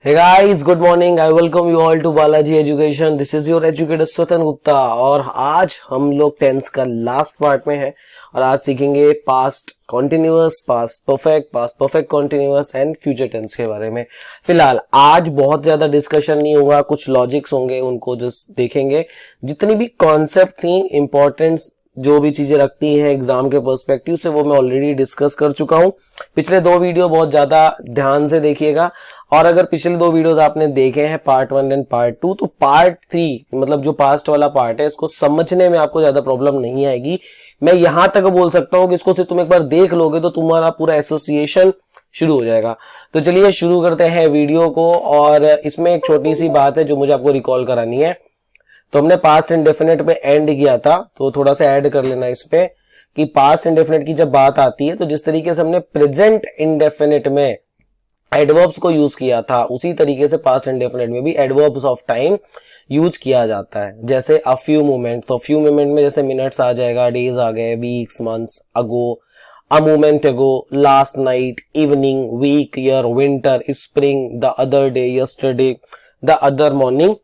Hey guys, good morning. I welcome you all to Balaji Education. This is your educator स्वतन Gupta और आज हम लोग tense का last part में है और आज सीखेंगे past continuous, past perfect continuous and future tense के बारे में। फिलहाल आज बहुत ज्यादा डिस्कशन नहीं होगा, कुछ लॉजिक्स होंगे उनको जस्ट देखेंगे। जितनी भी कॉन्सेप्ट थी, इंपॉर्टेंस जो भी चीजें रखती हैं एग्जाम के पर्सपेक्टिव से, वो मैं ऑलरेडी डिस्कस कर चुका हूं। पिछले दो वीडियो बहुत ज्यादा ध्यान से देखिएगा और अगर पिछले दो वीडियोस आपने देखे हैं पार्ट 1 एंड पार्ट 2, तो पार्ट 3 मतलब जो पास्ट वाला पार्ट है, इसको समझने में आपको ज्यादा प्रॉब्लम नहीं आएगी। मैं यहां तक बोल सकता हूं कि इसको सिर्फ तुम एक बार देख लोगे तो तुम्हारा पूरा एसोसिएशन शुरू हो जाएगा। तो चलिए शुरू करते हैं वीडियो को। और इसमें एक छोटी सी बात है जो मुझे आपको रिकॉल करानी है। तो हमने पास्ट इंडेफिनिट में एंड किया था, तो थोड़ा सा ऐड कर लेना इस पे कि पास्ट इंडेफिनिट की जब बात आती है तो जिस तरीके से हमने प्रेजेंट इंडेफिनिट में एडवर्ब्स को यूज किया था, उसी तरीके से पास्ट इंडेफिनिट में भी एडवर्ब्स ऑफ टाइम यूज किया जाता है। जैसे अ फ्यू मोमेंट, तो फ्यू मोमेंट में जैसे मिनट्स आ जाएगा, डेज आ गए, weeks, months, ago, a moment ago, last night, evening, week, year, winter, spring, the other day, yesterday, the other morning,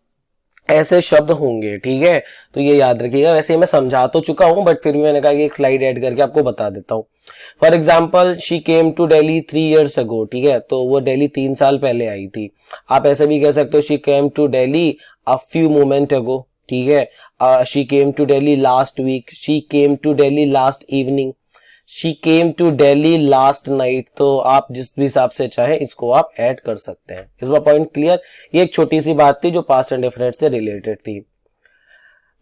ऐसे शब्द होंगे। ठीक है, तो ये याद रखिएगा। वैसे मैं समझा तो चुका हूं बट फिर भी मैंने कहा कि एक स्लाइड ऐड करके आपको बता देता हूं। For example, she came to Delhi 3 years ago। ठीक है, तो वो दिल्ली 3 साल पहले आई थी। आप ऐसे भी कह सकते हो she came to Delhi a few moment ago. ठीक है, she came to Delhi last week, she came to Delhi last evening, she came to Delhi last night. तो आप जिस भी हिसाब से चाहे इसको आप ऐड कर सकते हैं। इस बार पॉइंट क्लियर? ये एक छोटी सी बात थी जो पास्ट इंडेफिनिट से रिलेटेड थी,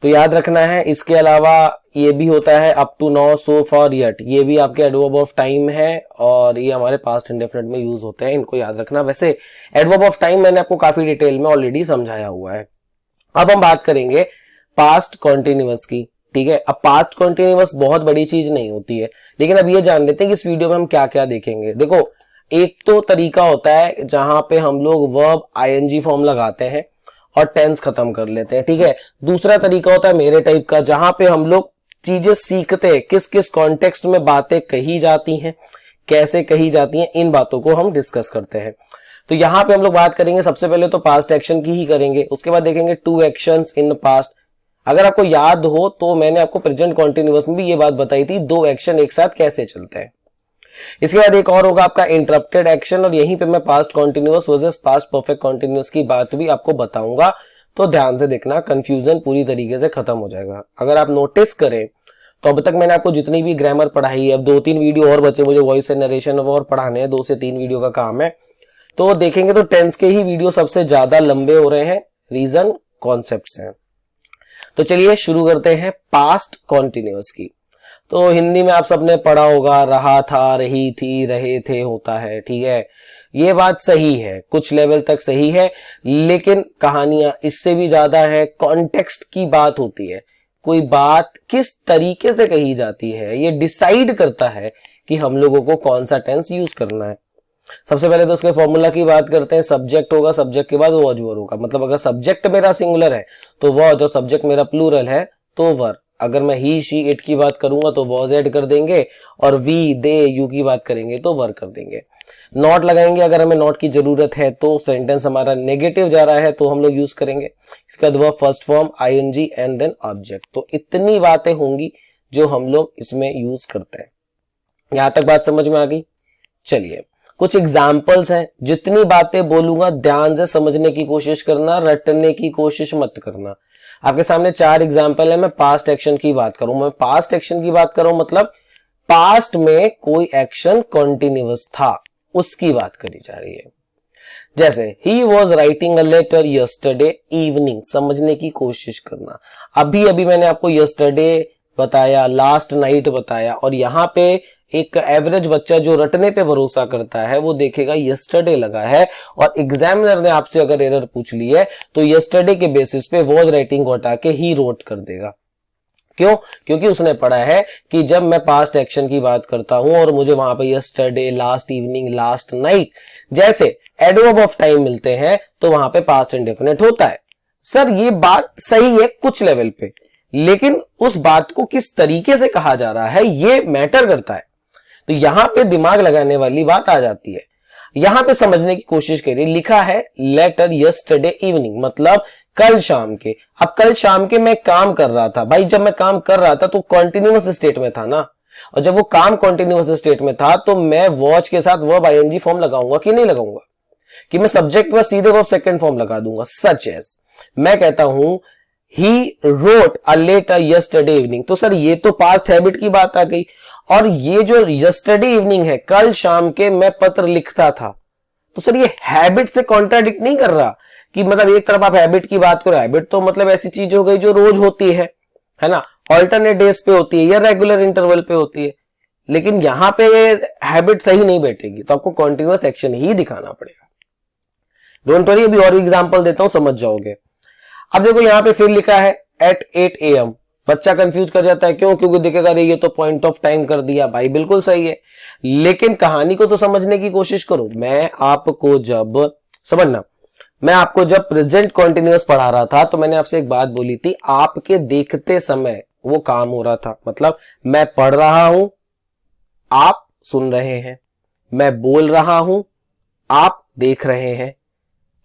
तो याद रखना है। इसके अलावा ये भी होता है up to now, so far, yet, ये भी आपके एडवर्ब ऑफ टाइम है और ये हमारे पास्ट इंडेफिनिट में यूज होते हैं, इनको याद रखना। वैसे एडवर्ब ऑफ टाइम मैंने आपको काफी डिटेल में ऑलरेडी समझाया हुआ है। अब हम बात करेंगे पास्ट कॉन्टिन्यूअस की। ठीक है, अब पास्ट कॉन्टिन्यूअस बहुत बड़ी चीज नहीं होती है, लेकिन अब ये जान लेते हैं कि इस वीडियो में हम क्या क्या देखेंगे। देखो, एक तो तरीका होता है जहां पे हम लोग वर्ब आईएनजी फॉर्म लगाते हैं और टेंस खत्म कर लेते हैं। ठीक है, दूसरा तरीका होता है मेरे टाइप का, जहां पे हम लोग चीजें सीखते हैं, किस किस कॉन्टेक्स्ट में बातें कही जाती हैं, कैसे कही जाती हैं, इन बातों को हम डिस्कस करते हैं। तो यहां पे हम लोग बात करेंगे सबसे पहले तो पास्ट एक्शन की ही करेंगे, उसके बाद देखेंगे टू एक्शंस इन पास्ट। अगर आपको याद हो तो मैंने आपको प्रेजेंट कॉन्टिन्यूअस में भी ये बात बताई थी, दो एक्शन एक साथ कैसे चलते हैं। इसके बाद एक और होगा आपका इंटरप्टेड एक्शन, और यहीं पे मैं past continuous versus past perfect continuous की बात भी आपको बताऊंगा, तो ध्यान से देखना, कंफ्यूजन पूरी तरीके से खत्म हो जाएगा। अगर आप नोटिस करें तो अब तक मैंने आपको जितनी भी ग्रामर पढ़ाई है, अब 2-3 वीडियो और बचे मुझे वॉइस एंड नरेशन और पढ़ाने हैं, 2 से 3 वीडियो का काम है। तो देखेंगे तो टेंस के ही वीडियो सबसे ज्यादा लंबे हो रहे हैं, रीजन कॉन्सेप्ट्स हैं। तो चलिए शुरू करते हैं पास्ट कॉन्टिन्यूअस की। तो हिंदी में आप सबने पढ़ा होगा, रहा था, रही थी, रहे थे होता है। ठीक है, ये बात सही है, कुछ लेवल तक सही है, लेकिन कहानियां इससे भी ज्यादा है। कॉन्टेक्स्ट की बात होती है, कोई बात किस तरीके से कही जाती है, ये डिसाइड करता है कि हम लोगों को कौन सा टेंस यूज करना है। सबसे पहले तो उसके फॉर्मूला की बात करते हैं। सब्जेक्ट होगा, सब्जेक्ट के बाद वॉज वर होगा। मतलब अगर सब्जेक्ट मेरा सिंगुलर है तो वॉज, और सब्जेक्ट मेरा प्लूरल है तो वर। अगर मैं ही, शी, इट की बात करूंगा तो वॉज ऐड कर देंगे, और वी, दे, यू की बात करेंगे तो वर कर देंगे। नॉट लगाएंगे अगर हमें नॉट की जरूरत है, तो सेंटेंस हमारा नेगेटिव जा रहा है तो हम लोग यूज करेंगे। इसके बाद verb first form, ING and then object. तो इतनी बातें होंगी जो हम लोग इसमें यूज करते हैं। यहां तक बात समझ में आ गई? चलिए कुछ एग्जाम्पल्स हैं। जितनी बातें बोलूंगा ध्यान से समझने की कोशिश करना, रटने की कोशिश मत करना। आपके सामने 4 एग्जाम्पल है। मैं पास्ट एक्शन की बात करूं, मैं पास्ट एक्शन की बात करूं मतलब पास्ट में कोई एक्शन कॉन्टिन्यूअस था, उसकी बात करी जा रही है। जैसे he was writing a letter yesterday evening, समझने की कोशिश करना। अभी अभी मैंने आपको यस्टरडे बताया, लास्ट नाइट बताया, और यहां पे एक एवरेज बच्चा जो रटने पे भरोसा करता है वो देखेगा यस्टरडे लगा है, और एग्जामिनर ने आपसे अगर एरर पूछ ली है तो यस्टरडे के बेसिस पे वॉज राइटिंग को हटा के ही रोट कर देगा। क्यों? क्योंकि उसने पढ़ा है कि जब मैं पास्ट एक्शन की बात करता हूं और मुझे वहां पे yesterday, last evening, last night जैसे एडवर्ब ऑफ टाइम मिलते हैं तो वहां पे पास्ट इंडेफिनिट होता है। सर ये बात सही है कुछ लेवल पे, लेकिन उस बात को किस तरीके से कहा जा रहा है ये मैटर करता है। तो यहां पे दिमाग लगाने वाली बात आ जाती है। यहां पे समझने की कोशिश करिए, लिखा है लेटर यस्टरडे इवनिंग, मतलब कल शाम के। अब कल शाम के मैं काम कर रहा था, भाई जब मैं काम कर रहा था तो कॉन्टिन्यूअस स्टेट में था ना, और जब वो काम कॉन्टिन्यूअस स्टेट में था तो मैं वॉच के साथ वर्ब आईएनजी फॉर्म लगाऊंगा कि नहीं लगाऊंगा, कि मैं सब्जेक्ट में सीधे वर्ब सेकंड फॉर्म लगा दूंगा। सच एज मैं कहता हूं he wrote a letter yesterday evening, तो सर ये तो पास्ट हैबिट की बात आ गई, और ये जो यस्टरडे इवनिंग है, कल शाम के मैं पत्र लिखता था, तो सर ये हैबिट से कॉन्ट्राडिक्ट नहीं कर रहा कि मतलब एक तरफ आप हैबिट की बात करो, हैबिट तो मतलब ऐसी चीज हो गई जो रोज होती है ना, ऑल्टरनेट डेज पे होती है या रेगुलर इंटरवल पे होती है, लेकिन यहां पे हैबिट सही नहीं बैठेगी, तो आपको कॉन्टिन्यूअस एक्शन ही दिखाना पड़ेगा। डोंट वरी, अभी और एग्जांपल देता हूं, समझ जाओगे। अब देखो यहां पे फिर लिखा है एट 8 AM, बच्चा कंफ्यूज कर जाता है, क्यों? क्योंकि देखेगा अरे ये तो पॉइंट ऑफ टाइम कर दिया, भाई बिल्कुल सही है, लेकिन कहानी को तो समझने की कोशिश करो। मैं आपको जब प्रेजेंट कॉन्टिन्यूअस पढ़ा रहा था तो मैंने आपसे एक बात बोली थी, आपके देखते समय वो काम हो रहा था, मतलब मैं पढ़ रहा हूं, आप सुन रहे हैं, मैं बोल रहा हूं, आप देख रहे हैं,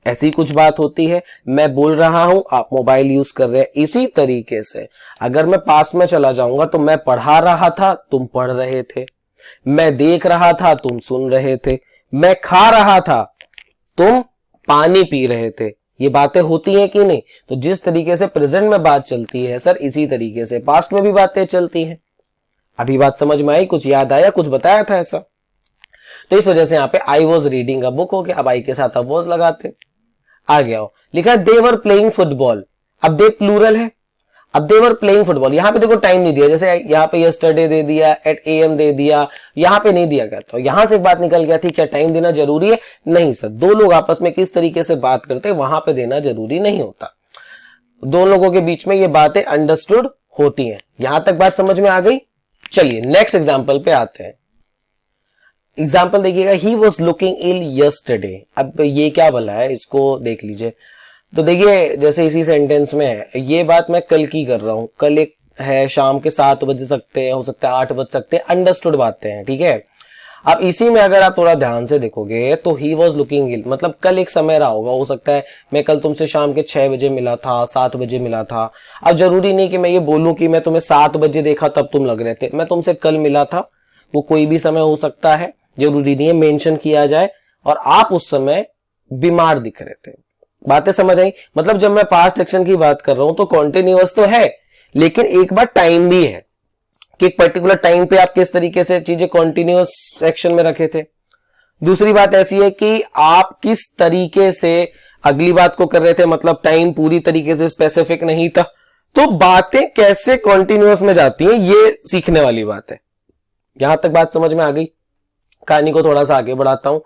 ऐसी कुछ बात होती है। मैं बोल रहा हूं, आप मोबाइल यूज कर रहे हैं। इसी तरीके से अगर मैं पास्ट में चला जाऊंगा तो मैं पढ़ा रहा था, तुम पढ़ रहे थे, मैं देख रहा था, तुम सुन रहे थे, मैं खा रहा था, तुम पानी पी रहे थे। ये बातें होती हैं कि नहीं? तो जिस तरीके से प्रेजेंट में बात चलती है सर, इसी तरीके से पास्ट में भी बातें चलती हैं। अभी बात समझ में आई? कुछ याद आया? कुछ बताया था ऐसा? तो इस वजह से यहां पे I was reading a book हो गया, अब आई के साथ अब वॉज लगाते, आ गया हो। लिखा है दे वर प्लेइंग फुटबॉल, अब दे प्लूरल है, अब दे वर प्लेइंग फुटबॉल, यहां पे देखो टाइम नहीं दिया, जैसे यहां पे यस्टरडे दे दिया, एट AM दे दिया, यहां पे नहीं दिया गया। तो यहां से एक बात निकल गया थी, क्या टाइम देना जरूरी है? नहीं सर, दो लोग आपस में किस तरीके से बात करते हैं वहां पे देना जरूरी नहीं होता, दो लोगों के बीच में ये बातें अंडरस्टूड होती हैं। यहां तक बात समझ में आ गई? चलिए नेक्स्ट एग्जाम्पल पे आते हैं। एग्जाम्पल देखिएगा, he was looking ill yesterday. अब ये क्या बोला है, इसको देख लीजिए। तो देखिए जैसे इसी सेंटेंस में है, ये बात मैं कल की कर रहा हूं, कल एक है शाम के 7 बज सकते हैं, हो सकता है 8 बज सकते हैं, अंडरस्टूड बातें हैं, ठीक है। अब इसी में अगर आप थोड़ा ध्यान से देखोगे तो ही वॉज लुकिंग इल, मतलब कल एक समय रहा होगा, हो सकता है मैं कल तुमसे शाम के 6 बजे मिला था, 7 बजे मिला था। अब जरूरी नहीं कि मैं ये बोलूं कि मैं तुम्हें 7 बजे देखा तब तुम लग रहे थे, मैं तुमसे कल मिला था, वो कोई भी समय हो सकता है, जरूरी नहीं है मेंशन किया जाए, और आप उस समय बीमार दिख रहे थे। बातें समझ आई? मतलब जब मैं पास्ट एक्शन की बात कर रहा हूं तो कॉन्टिन्यूअस तो है, लेकिन एक बार टाइम भी है कि एक पर्टिकुलर टाइम पे आप किस तरीके से चीजें कॉन्टिन्यूअस एक्शन में रखे थे। दूसरी बात ऐसी है कि आप किस तरीके से अगली बात को कर रहे थे, मतलब टाइम पूरी तरीके से स्पेसिफिक नहीं था। तो बातें कैसे कॉन्टिन्यूअस में जाती हैं, ये सीखने वाली बात है। यहां तक बात समझ में आ गई? कहानी को थोड़ा सा आगे बढ़ाता हूं।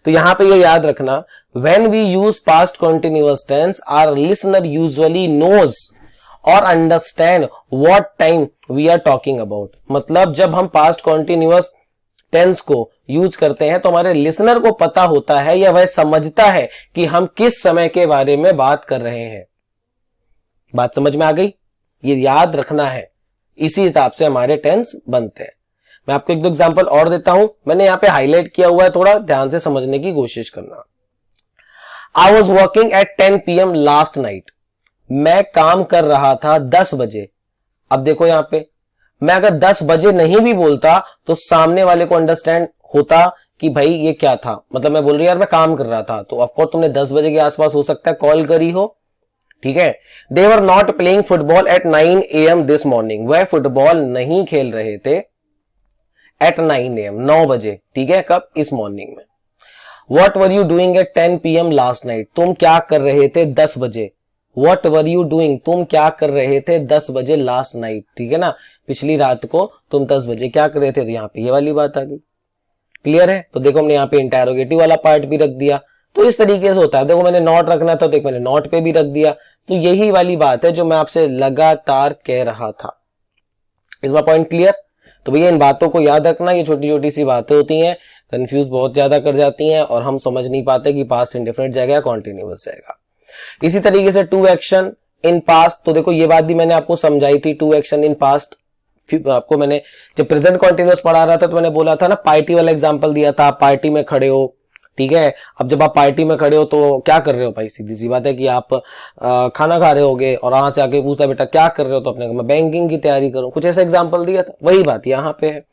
तो यहां पे ये याद रखना, when we use past continuous tense, our listener usually knows or understand what time we are talking about। मतलब जब हम past continuous tense को यूज करते हैं तो हमारे लिसनर को पता होता है या वह समझता है कि हम किस समय के बारे में बात कर रहे हैं। बात समझ में आ गई? ये याद रखना है, इसी हिसाब से हमारे टेंस बनते हैं। मैं आपको एक दो एग्जांपल और देता हूं, मैंने यहां पे हाईलाइट किया हुआ है, थोड़ा ध्यान से समझने की कोशिश करना। I was working at 10 PM last night। मैं काम कर रहा था 10 बजे। अब देखो यहां पे मैं अगर 10 बजे नहीं भी बोलता तो सामने वाले को अंडरस्टैंड होता कि भाई ये क्या था, मतलब मैं बोल रही यार मैं काम कर रहा था, तो ऑफकोर्स तुमने 10 बजे के आसपास हो सकता है कॉल करी हो, ठीक है। They were not playing football at 9 AM this morning. वह फुटबॉल नहीं खेल रहे थे एट 9 AM, 9 बजे, ठीक है, कब? इस मॉर्निंग में। What were you doing at 10 PM last night? तुम क्या कर रहे थे 10 बजे? What were you doing? तुम क्या कर रहे थे 10 बजे last night? ठीक है ना, पिछली रात को तुम 10 बजे क्या कर रहे थे? तो यहाँ पे ये वाली बात आ गई। क्लियर है? तो देखो हमने यहाँ पे इंटेरोगेटिव वाला पार्ट भी रख दिया। तो इस तरीके से होता है। देखो मैंने नॉट रखना था तो एक मैंने नॉट पे भी रख दिया। तो यही वाली बात है जो मैं आपसे लगातार कह रहा था। इस बार पॉइंट क्लियर? तो भैया इन बातों को याद रखना, ये छोटी छोटी सी बातें होती हैं, कंफ्यूज बहुत ज्यादा कर जाती हैं और हम समझ नहीं पाते कि पास्ट इंडेफिनिट जाएगा कॉन्टिन्यूअस जाएगा। इसी तरीके से टू एक्शन इन पास्ट, तो देखो ये बात भी मैंने आपको समझाई थी। टू एक्शन इन पास्ट आपको मैंने जब प्रेजेंट कॉन्टिन्यूअस पढ़ा रहा था तो मैंने बोला था ना, पार्टी वाला एग्जांपल दिया था, पार्टी में खड़े हो, ठीक है। अब जब आप पार्टी में खड़े हो तो क्या कर रहे हो भाई, सीधी सी बात है कि आप खाना खा रहे होगे और वहां से आके पूछता बेटा क्या कर रहे हो, तो अपने मैं बैंकिंग की तैयारी करूं, कुछ ऐसा एग्जांपल दिया था, वही बात यहाँ पे है।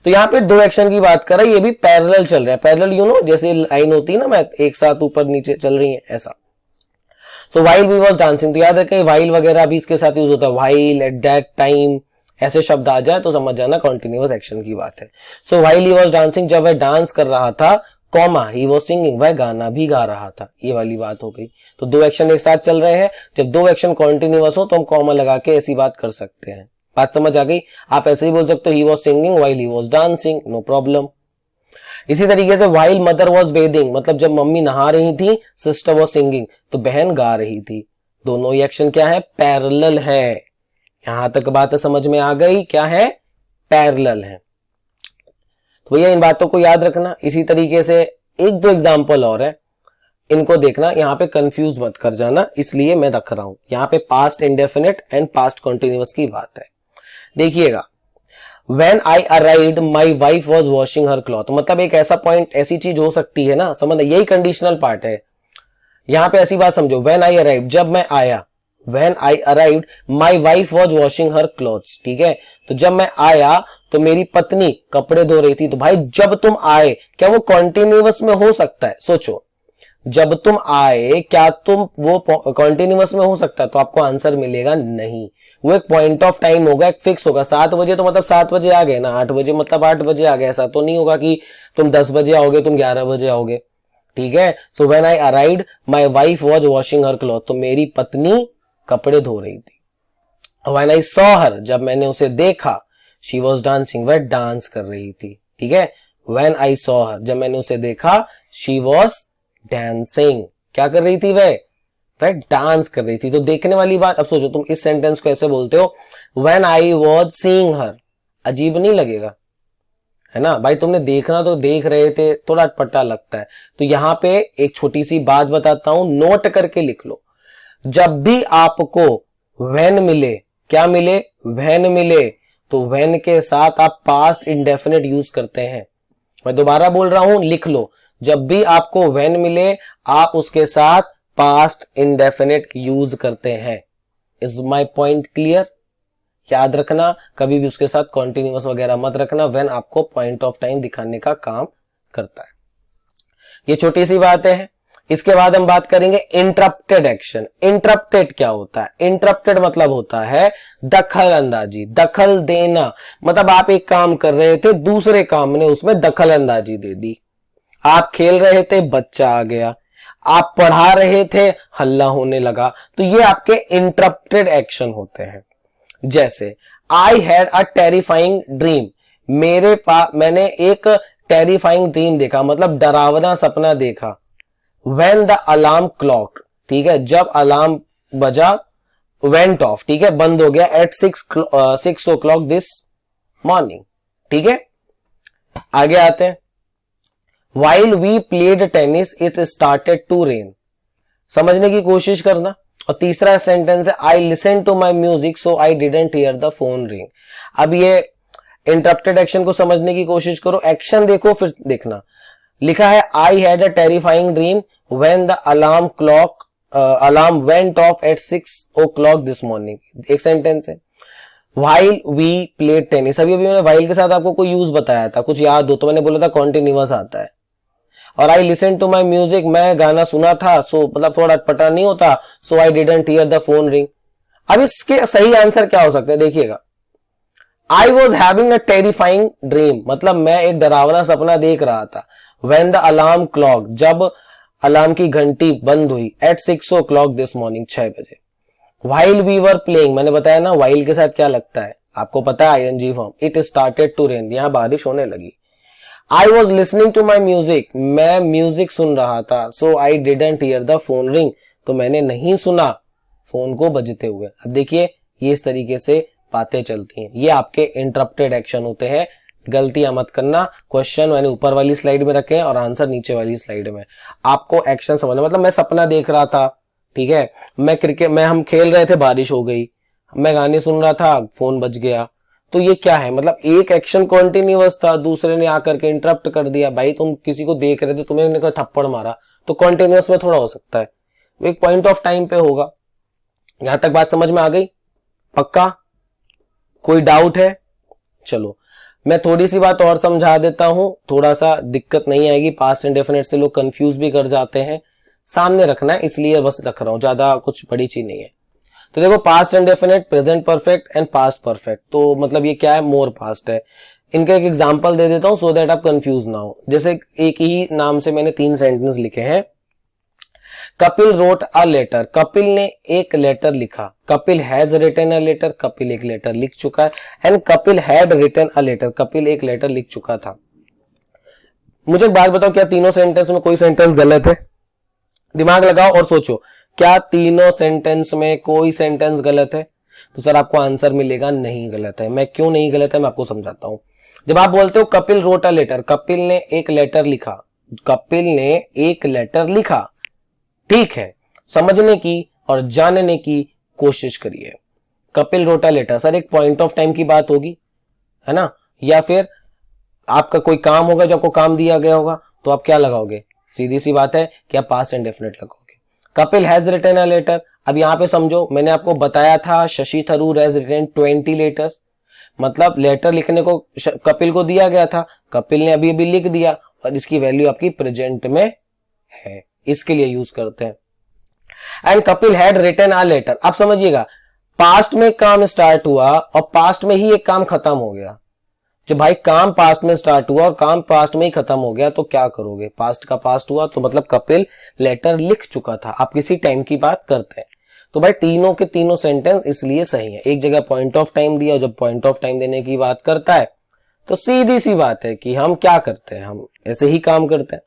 तो यहाँ पे दो एक्शन की बात कर रहा है, ये भी पैरेलल चल रहा है। पैरेलल यू नो जैसे लाइन होती है ना, मैं एक साथ ऊपर नीचे चल रही है ऐसा। So while we was dancing, तो याद रखें व्हाइल वगैरह भी इसके साथ यूज होता है, व्हाइल, एट दैट टाइम, ऐसे शब्द आ जाए तो समझ जाना कॉन्टिन्यूअस एक्शन की बात है। सो व्हाइल ही वाज डांसिंग, जब वह डांस कर रहा था, कॉमा ही वाज सिंगिंग, वह गाना भी गा रहा था, ये वाली बात हो गई। तो दो एक्शन एक साथ चल रहे हैं, जब दो एक्शन कॉन्टिन्यूअस हो तो हम कॉमा लगा के ऐसी बात कर सकते हैं। बात समझ आ गई? आप ऐसे ही बोल सकते हो he was singing while he was dancing, no problem. इसी तरीके से व्हाइल मदर वाज बेदिंग, मतलब जब मम्मी नहा रही थी, सिस्टर वाज सिंगिंग, तो बहन गा रही थी। दोनों ही एक्शन क्या है, पैरेलल है। यहां तक बात समझ में आ गई, क्या है, पैरेलल है। तो भैया इन बातों को याद रखना। इसी तरीके से एक दो एग्जांपल और है, इनको देखना, यहां पे कंफ्यूज मत कर जाना, इसलिए मैं रख रहा हूं। यहां पे past indefinite and past continuous की बात है। देखिएगा, When I arrived, my wife was washing her cloth, मतलब एक ऐसा पॉइंट, ऐसी चीज हो सकती है ना, समझ, यही कंडीशनल पार्ट है। यहां पे ऐसी बात समझो, when I arrived, जब मैं आया, when I arrived, my wife was washing her clothes, ठीक है। तो जब मैं आया तो मेरी पत्नी कपड़े धो रही थी। तो भाई जब तुम आए, क्या वो कॉन्टिन्यूअस में हो सकता है? सोचो, जब तुम आए क्या तुम वो कॉन्टिन्यूअस में हो सकता है? तो आपको आंसर मिलेगा नहीं। वो एक पॉइंट ऑफ टाइम होगा, एक फिक्स होगा। 7 बजे तो मतलब 7 बजे आ गए ना, 8 बजे मतलब 8 बजे आ गए। ऐसा तो नहीं होगा कि तुम 10 बजे आओगे, तुम 11 बजे आओगे, ठीक है। So when I arrived my wife was washing her cloth, तो मेरी पत्नी कपड़े धो रही थी। व्हेन आई सॉ हर, जब मैंने उसे देखा, शी वाज डांसिंग, वह डांस कर रही थी, ठीक है। व्हेन आई सॉ हर, जब मैंने उसे देखा, शी वाज डांसिंग, क्या कर रही थी वह डांस कर रही थी। तो देखने वाली बात। अब सोचो तुम इस सेंटेंस को ऐसे बोलते हो, व्हेन आई वाज सीइंग हर, अजीब नहीं लगेगा, है ना भाई? तुमने देखना तो देख रहे थे, थोड़ा अटपटा लगता है। तो यहां पे एक छोटी सी बात बताता हूं, नोट करके लिख लो। जब भी आपको व्हेन मिले, क्या मिले, व्हेन मिले, तो व्हेन के साथ आप पास्ट इंडेफिनिट यूज करते हैं। मैं दोबारा बोल रहा हूं, लिख लो। जब भी आपको व्हेन मिले, आप उसके साथ पास्ट इंडेफिनिट यूज करते हैं। Is my point clear? याद रखना, कभी भी उसके साथ कॉन्टिन्यूअस वगैरह मत रखना। व्हेन आपको पॉइंट ऑफ टाइम दिखाने का काम करता है। ये छोटी सी बातें हैं। इसके बाद हम बात करेंगे इंटरप्टेड एक्शन। इंटरप्टेड क्या होता है? इंटरप्टेड मतलब होता है दखल अंदाजी, दखल देना। मतलब आप एक काम कर रहे थे, दूसरे काम ने उसमें दखल अंदाजी दे दी। आप खेल रहे थे, बच्चा आ गया। आप पढ़ा रहे थे, हल्ला होने लगा। तो ये आपके इंटरप्टेड एक्शन होते हैं। जैसे I had a terrifying dream, मैंने एक टेरिफाइंग ड्रीम देखा, मतलब डरावना सपना देखा। व्हेन द अलार्म क्लॉक, ठीक है, जब अलार्म बजा, वेंट ऑफ, ठीक है, बंद हो गया, एट 6 o'clock दिस मॉर्निंग, ठीक है। आगे आते हैं, While we played tennis, it started to rain. समझने की कोशिश करना। और तीसरा सेंटेंस है I listened to my music so I didn't hear the phone ring. अब ये इंटरप्टेड एक्शन को समझने की कोशिश करो। एक्शन देखो फिर देखना। लिखा है I had a terrifying dream when the alarm went off at 6 o'clock this morning. एक सेंटेंस है। While we played tennis, अभी मैंने while के साथ आपको कोई यूज बताया था, कुछ याद हो तो मैंने बोला था कॉन्टिन्यूअस आता है। और I listened to my music, मैं गाना सुना था, सो मतलब थोड़ा अटपटा नहीं होता, so I didn't hear the phone ring. अब इसके सही आंसर क्या हो सकता है, देखिएगा। I was having a terrifying dream, मतलब मैं एक डरावना सपना देख रहा था। When the alarm clock, जब अलार्म की घंटी बंद हुई, at 6 o'clock this morning, 6 बजे। While we were playing, मैंने बताया ना while के साथ क्या लगता है, आपको पता है ing form. It started to rain, यहां बारिश होने लगी। I was listening to my music, मैं म्यूजिक सुन रहा था, so I didn't hear the phone ring, तो मैंने नहीं सुना फोन को बजते हुए। अब देखिए ये इस तरीके से बातें चलती हैं, ये आपके इंटरप्टेड एक्शन होते हैं। गलतियां मत करना। क्वेश्चन मैंने ऊपर वाली स्लाइड में रखे हैं और आंसर नीचे वाली स्लाइड में। आपको एक्शन समझना, मतलब मैं सपना देख रहा था, ठीक है, हम खेल रहे थे, बारिश हो गई, मैं गाने सुन रहा था, फोन बज गया। तो ये क्या है, मतलब एक एक्शन कॉन्टिन्यूअस था, दूसरे ने आकर के इंटरप्ट कर दिया। भाई तुम किसी को देख रहे थे, तुम्हें कोई थप्पड़ मारा, तो कॉन्टिन्यूअस में थोड़ा हो सकता है, वो एक पॉइंट ऑफ टाइम पे होगा। यहां तक बात समझ में आ गई? पक्का? कोई डाउट है? चलो मैं थोड़ी सी बात और समझा देता हूं, थोड़ा सा दिक्कत नहीं आएगी। पास्ट इंडेफिनिट से लोग कंफ्यूज भी कर जाते हैं, सामने रखना है इसलिए बस रख रहा हूं, ज्यादा कुछ बड़ी चीज नहीं है। तो देखो past indefinite, present perfect and past perfect, तो मतलब ये क्या है, मोर पास्ट है। इनका एक एग्जांपल दे देता हूं सो दैट आप कंफ्यूज ना हो। जैसे एक ही नाम से मैंने 3 सेंटेंस लिखे हैं। Kapil wrote a letter, Kapil ने एक लेटर लिखा। Kapil has written a letter, Kapil एक लेटर लिख चुका है। And Kapil had written a letter, Kapil एक लेटर लिख चुका था। मुझे एक बात बताओ, क्या तीनों सेंटेंस में कोई सेंटेंस गलत है? दिमाग लगाओ और सोचो, क्या तीनों सेंटेंस में कोई सेंटेंस गलत है? तो सर आपको आंसर मिलेगा नहीं गलत है। मैं क्यों नहीं गलत है मैं आपको समझाता हूं। जब आप बोलते हो Kapil wrote a letter, Kapil ने एक लेटर लिखा, कपिल ने एक लेटर लिखा, ठीक है, समझने की और जानने की कोशिश करिए। Kapil wrote a letter, sir एक पॉइंट ऑफ टाइम की बात होगी, है ना, या फिर आपका कोई काम होगा जो आपको काम दिया गया होगा, तो आप क्या लगाओगे? सीधी सी बात है कि आप पास्ट इंडेफिनिट लगाओगे। Kapil has written a letter, अब यहां पे समझो, मैंने आपको बताया था Shashi Tharoor has written 20 letters, मतलब लेटर लिखने को कपिल को दिया गया था, कपिल ने अभी अभी लिख दिया, और इसकी वैल्यू आपकी प्रेजेंट में है, इसके लिए यूज करते हैं। And Kapil had written a letter, अब समझिएगा, पास्ट में काम स्टार्ट हुआ और पास्ट में ही एक काम खत्म हो गया। जब भाई काम पास्ट में स्टार्ट हुआ और काम पास्ट में ही खत्म हो गया, तो क्या करोगे? पास्ट का पास्ट हुआ, तो मतलब कपिल लेटर लिख चुका था। आप किसी टाइम की बात करते हैं, तो भाई तीनों के तीनों सेंटेंस इसलिए सही है। एक जगह पॉइंट ऑफ टाइम दिया, जब पॉइंट ऑफ टाइम देने की बात करता है तो सीधी सी बात है कि हम क्या करते हैं, हम ऐसे ही काम करते हैं,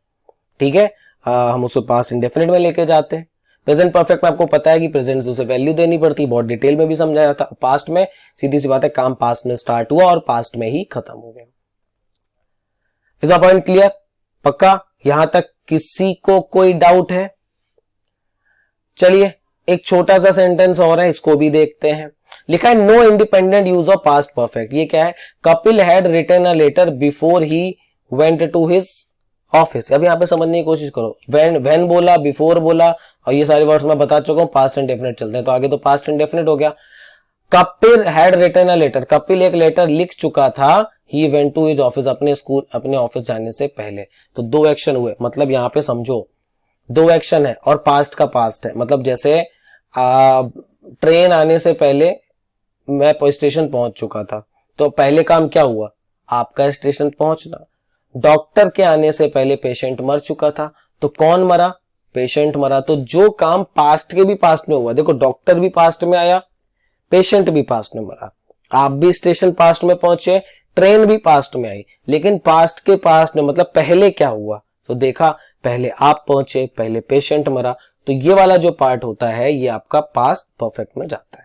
ठीक है। हम उसको पास्ट इंडेफिनिट में लेके जाते हैं। प्रेजेंट परफेक्ट में आपको पता है कि प्रेजेंट से उसे वैल्यू देनी पड़ती, बहुत डिटेल में भी समझाया था। पास्ट में सीधी सी बात है, काम पास्ट में स्टार्ट हुआ और पास्ट में ही खत्म हो गया। इसका पॉइंट क्लियर? पक्का? यहां तक किसी को कोई डाउट है? चलिए एक छोटा सा सेंटेंस और है, इसको भी देखते हैं। लिखा है no independent use of past perfect. ये क्या है? Kapil had written a letter before he went to his office. अब यहां पे समझने की कोशिश करो, व्हेन बोला, बिफोर बोला, और ये सारे वर्ड्स मैं बता चुका हूं, पास्ट इंडेफिनिट चलते हैं, तो आगे तो पास्ट इंडेफिनिट हो गया। Kapil had written a letter, Kapil एक लेटर लिख चुका था। He went to his office, अपने स्कूल, अपने ऑफिस जाने से पहले। तो 2 एक्शन हुए, मतलब यहां पे समझो 2 एक्शन है और पास्ट का पास्ट है। मतलब जैसे ट्रेन आने से पहले मैं स्टेशन पहुंच चुका था, तो पहले काम क्या हुआ? आपका स्टेशन पहुंचना। डॉक्टर के आने से पहले पेशेंट मर चुका था, तो कौन मरा? पेशेंट मरा। तो जो काम पास्ट के भी पास्ट में हुआ, देखो डॉक्टर भी पास्ट में आया, पेशेंट भी पास्ट में मरा, आप भी स्टेशन पास्ट में पहुंचे, ट्रेन भी पास्ट में आई, लेकिन पास्ट के पास्ट में मतलब पहले क्या हुआ? तो देखा, पहले आप पहुंचे, पहले पेशेंट मरा, तो ये वाला जो पार्ट होता है ये आपका पास्ट परफेक्ट में जाता है।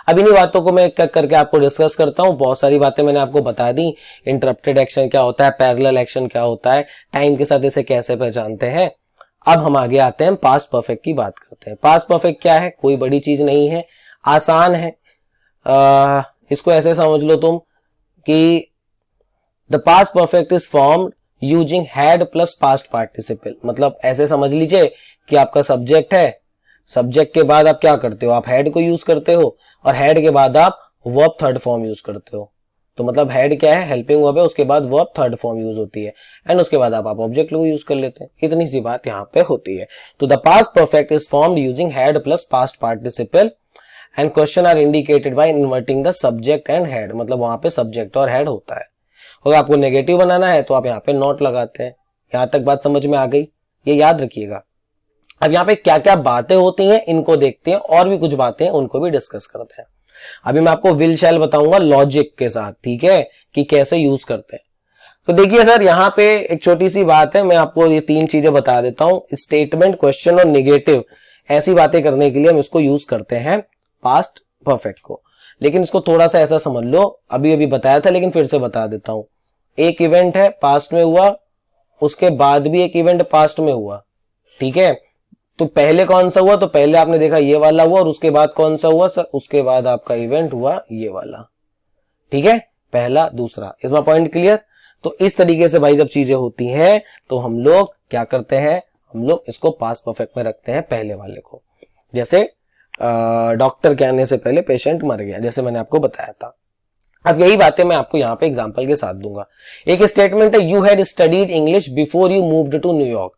अब इन्हीं बातों को मैं एक एक करके आपको डिस्कस करता हूं। बहुत सारी बातें मैंने आपको बता दी, इंटरप्टेड एक्शन क्या होता है, पैरेलल एक्शन क्या होता है, टाइम के साथ इसे कैसे पहचानते हैं। अब हम आगे आते हैं, पास्ट परफेक्ट की बात करते हैं। पास्ट परफेक्ट क्या है? कोई बड़ी चीज नहीं है, आसान है। इसको ऐसे समझ लो तुम कि the past perfect is formed using had plus past participle. मतलब ऐसे समझ लीजिए कि आपका सब्जेक्ट है, सब्जेक्ट के बाद आप क्या करते हो? आप हैड को यूज करते हो, और हैड के बाद आप वर्ब थर्ड फॉर्म यूज करते हो। तो मतलब हैड क्या है? हेल्पिंग वर्ब है, उसके बाद वर्ब थर्ड फॉर्म यूज होती है, एंड उसके बाद आप ऑब्जेक्ट को यूज कर लेते हैं। इतनी सी बात यहाँ पे होती है। तो the past perfect is formed using had plus past participle and question are indicated by inverting the subject and head. मतलब वहां पे सब्जेक्ट और हेड होता है। अगर आपको नेगेटिव बनाना है तो आप यहाँ पे नॉट लगाते हैं। यहां तक बात समझ में आ गई? ये याद रखिएगा। अब यहाँ पे क्या क्या बातें होती हैं इनको देखते हैं, और भी कुछ बातें हैं उनको भी डिस्कस करते हैं। अभी मैं आपको विल शैल बताऊंगा लॉजिक के साथ, ठीक है, कि कैसे यूज करते हैं। तो देखिए सर, यहाँ पे एक छोटी सी बात है, मैं आपको ये 3 चीजें बता देता हूं। स्टेटमेंट, क्वेश्चन और नेगेटिव, ऐसी बातें करने के लिए हम इसको यूज करते हैं पास्ट परफेक्ट को। लेकिन इसको थोड़ा सा ऐसा समझ लो, अभी अभी बताया था लेकिन फिर से बता देता हूं। एक इवेंट है, पास्ट में हुआ, उसके बाद भी एक इवेंट पास्ट में हुआ, ठीक है। तो पहले कौन सा हुआ? तो पहले आपने देखा ये वाला हुआ, और उसके बाद कौन सा हुआ सर? उसके बाद आपका इवेंट हुआ ये वाला। ठीक है, पहला दूसरा, इसमें पॉइंट क्लियर। तो इस तरीके से भाई जब चीजें होती हैं तो हम लोग क्या करते हैं, हम लोग इसको पास्ट परफेक्ट में रखते हैं पहले वाले को। जैसे डॉक्टर के आने से पहले पेशेंट मर गया, जैसे मैंने आपको बताया था। अब यही बातें मैं आपको यहाँ पे एग्जांपल के साथ दूंगा। एक स्टेटमेंट है, you had studied English before you moved to New York.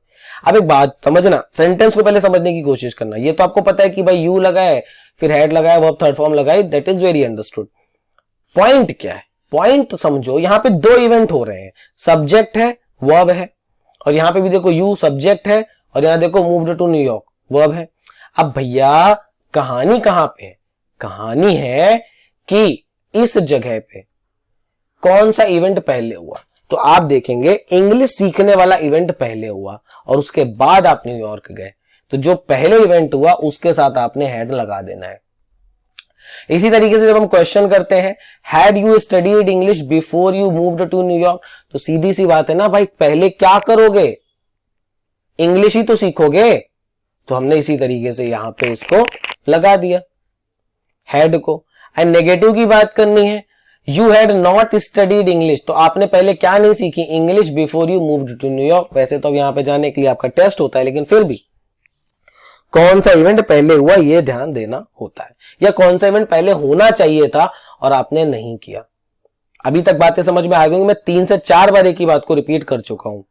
अब एक बात समझना, सेंटेंस को पहले समझने की कोशिश करना। ये तो आपको पता है कि भाई यू लगा है, फिर हैड लगा है, वर्ब थर्ड फॉर्म लगाई, that is very understood. Point क्या है, पॉइंट समझो। यहां पे दो इवेंट हो रहे हैं, सब्जेक्ट है, वर्ब है, और यहां पे भी देखो यू सब्जेक्ट है, और यहां देखो मूव्ड टू न्यूयॉर्क वर्ब है। अब भैया कहानी कहां पे है, कहानी है कि इस जगह पे कौन सा इवेंट पहले हुआ। तो आप देखेंगे इंग्लिश सीखने वाला इवेंट पहले हुआ और उसके बाद आप न्यूयॉर्क गए, तो जो पहले इवेंट हुआ उसके साथ आपने हैड लगा देना है। इसी तरीके से जब हम क्वेश्चन करते हैं, had you studied English before you moved to New York, तो सीधी सी बात है ना भाई, पहले क्या करोगे, इंग्लिश ही तो सीखोगे। तो हमने इसी तरीके से यहां पे इसको लगा दिया हैड को। एंड नेगेटिव की बात करनी है, you had not studied English, तो आपने पहले क्या नहीं सीखी, English before you moved to New York. वैसे तो अब यहां पे जाने के लिए आपका टेस्ट होता है, लेकिन फिर भी कौन सा इवेंट पहले हुआ ये ध्यान देना होता है, या कौन सा इवेंट पहले होना चाहिए था और आपने नहीं किया। अभी तक बातें समझ में आ गई, मैं 3 से 4 बार एक ही बात को रिपीट कर चुका हूं।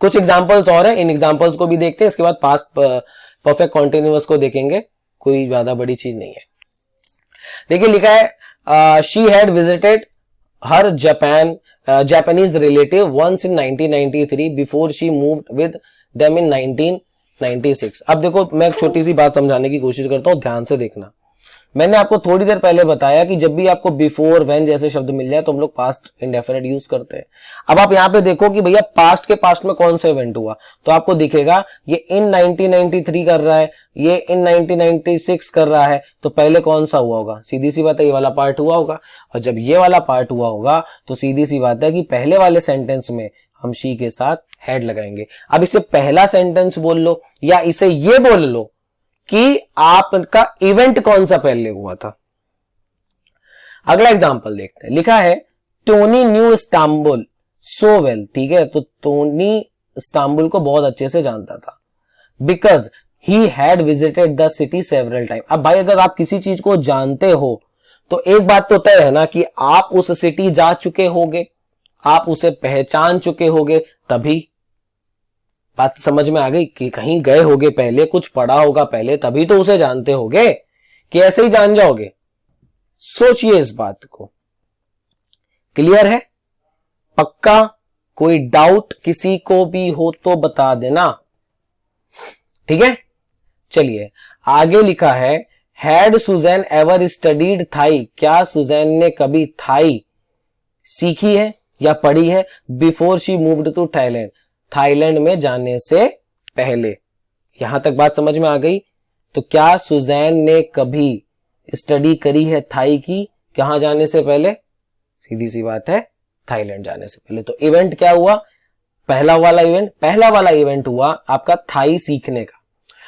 कुछ एग्जांपल्स और हैं, इन एग्जांपल्स को भी देखते हैं, इसके बाद पास्ट परफेक्ट कॉन्टिन्यूअस को देखेंगे, कोई ज्यादा बड़ी चीज नहीं है। देखिए लिखा है, she had visited her Japanese relative once in 1993 before she moved with them in 1996। अब देखो मैं एक छोटी सी बात समझाने की कोशिश करता हूं, ध्यान से देखना। मैंने आपको थोड़ी देर पहले बताया कि जब भी आपको बिफोर, व्हेन जैसे शब्द मिल जाए तो हम लोग पास्ट इंडेफिनिट यूज करते हैं। अब आप यहां पे देखो कि भैया पास्ट के पास्ट में कौन सा इवेंट हुआ, तो आपको दिखेगा ये इन 1993 कर रहा है, ये इन 1996 कर रहा है, तो पहले कौन सा हुआ होगा, सीधी सी बात है ये वाला पार्ट हुआ होगा। और जब ये वाला पार्ट हुआ होगा तो सीधी सी बात है कि पहले वाले सेंटेंस में हम शी के साथ हैड लगाएंगे। अब इसे पहला सेंटेंस बोल लो, या इसे ये बोल लो कि आपका इवेंट कौन सा पहले हुआ था। अगला एग्जांपल देखते हैं, लिखा है Tony new Istanbul so well. ठीक है, तो टोनी इस्तांबुल को बहुत अच्छे से जानता था, because he had visited the city several time. अब भाई अगर आप किसी चीज को जानते हो तो एक बात तो तय है ना कि आप उस सिटी जा चुके होगे, आप उसे पहचान चुके होगे, तभी बात समझ में आ गई कि कहीं गए होगे पहले, कुछ पढ़ा होगा पहले, तभी तो उसे जानते होगे, कि ऐसे ही जान जाओगे। सोचिए इस बात को, क्लियर है, पक्का? कोई डाउट किसी को भी हो तो बता देना, ठीक है। चलिए आगे लिखा है, had Susan ever studied Thai, क्या सुजैन ने कभी थाई सीखी है या पढ़ी है, before she moved to Thailand, Thailand में जाने से पहले। यहां तक बात समझ में आ गई। तो क्या सुजैन ने कभी स्टडी करी है थाई की, कहां जाने से पहले, सीधी सी बात है थाईलैंड जाने से पहले। तो इवेंट क्या हुआ, पहला वाला इवेंट हुआ आपका थाई सीखने का,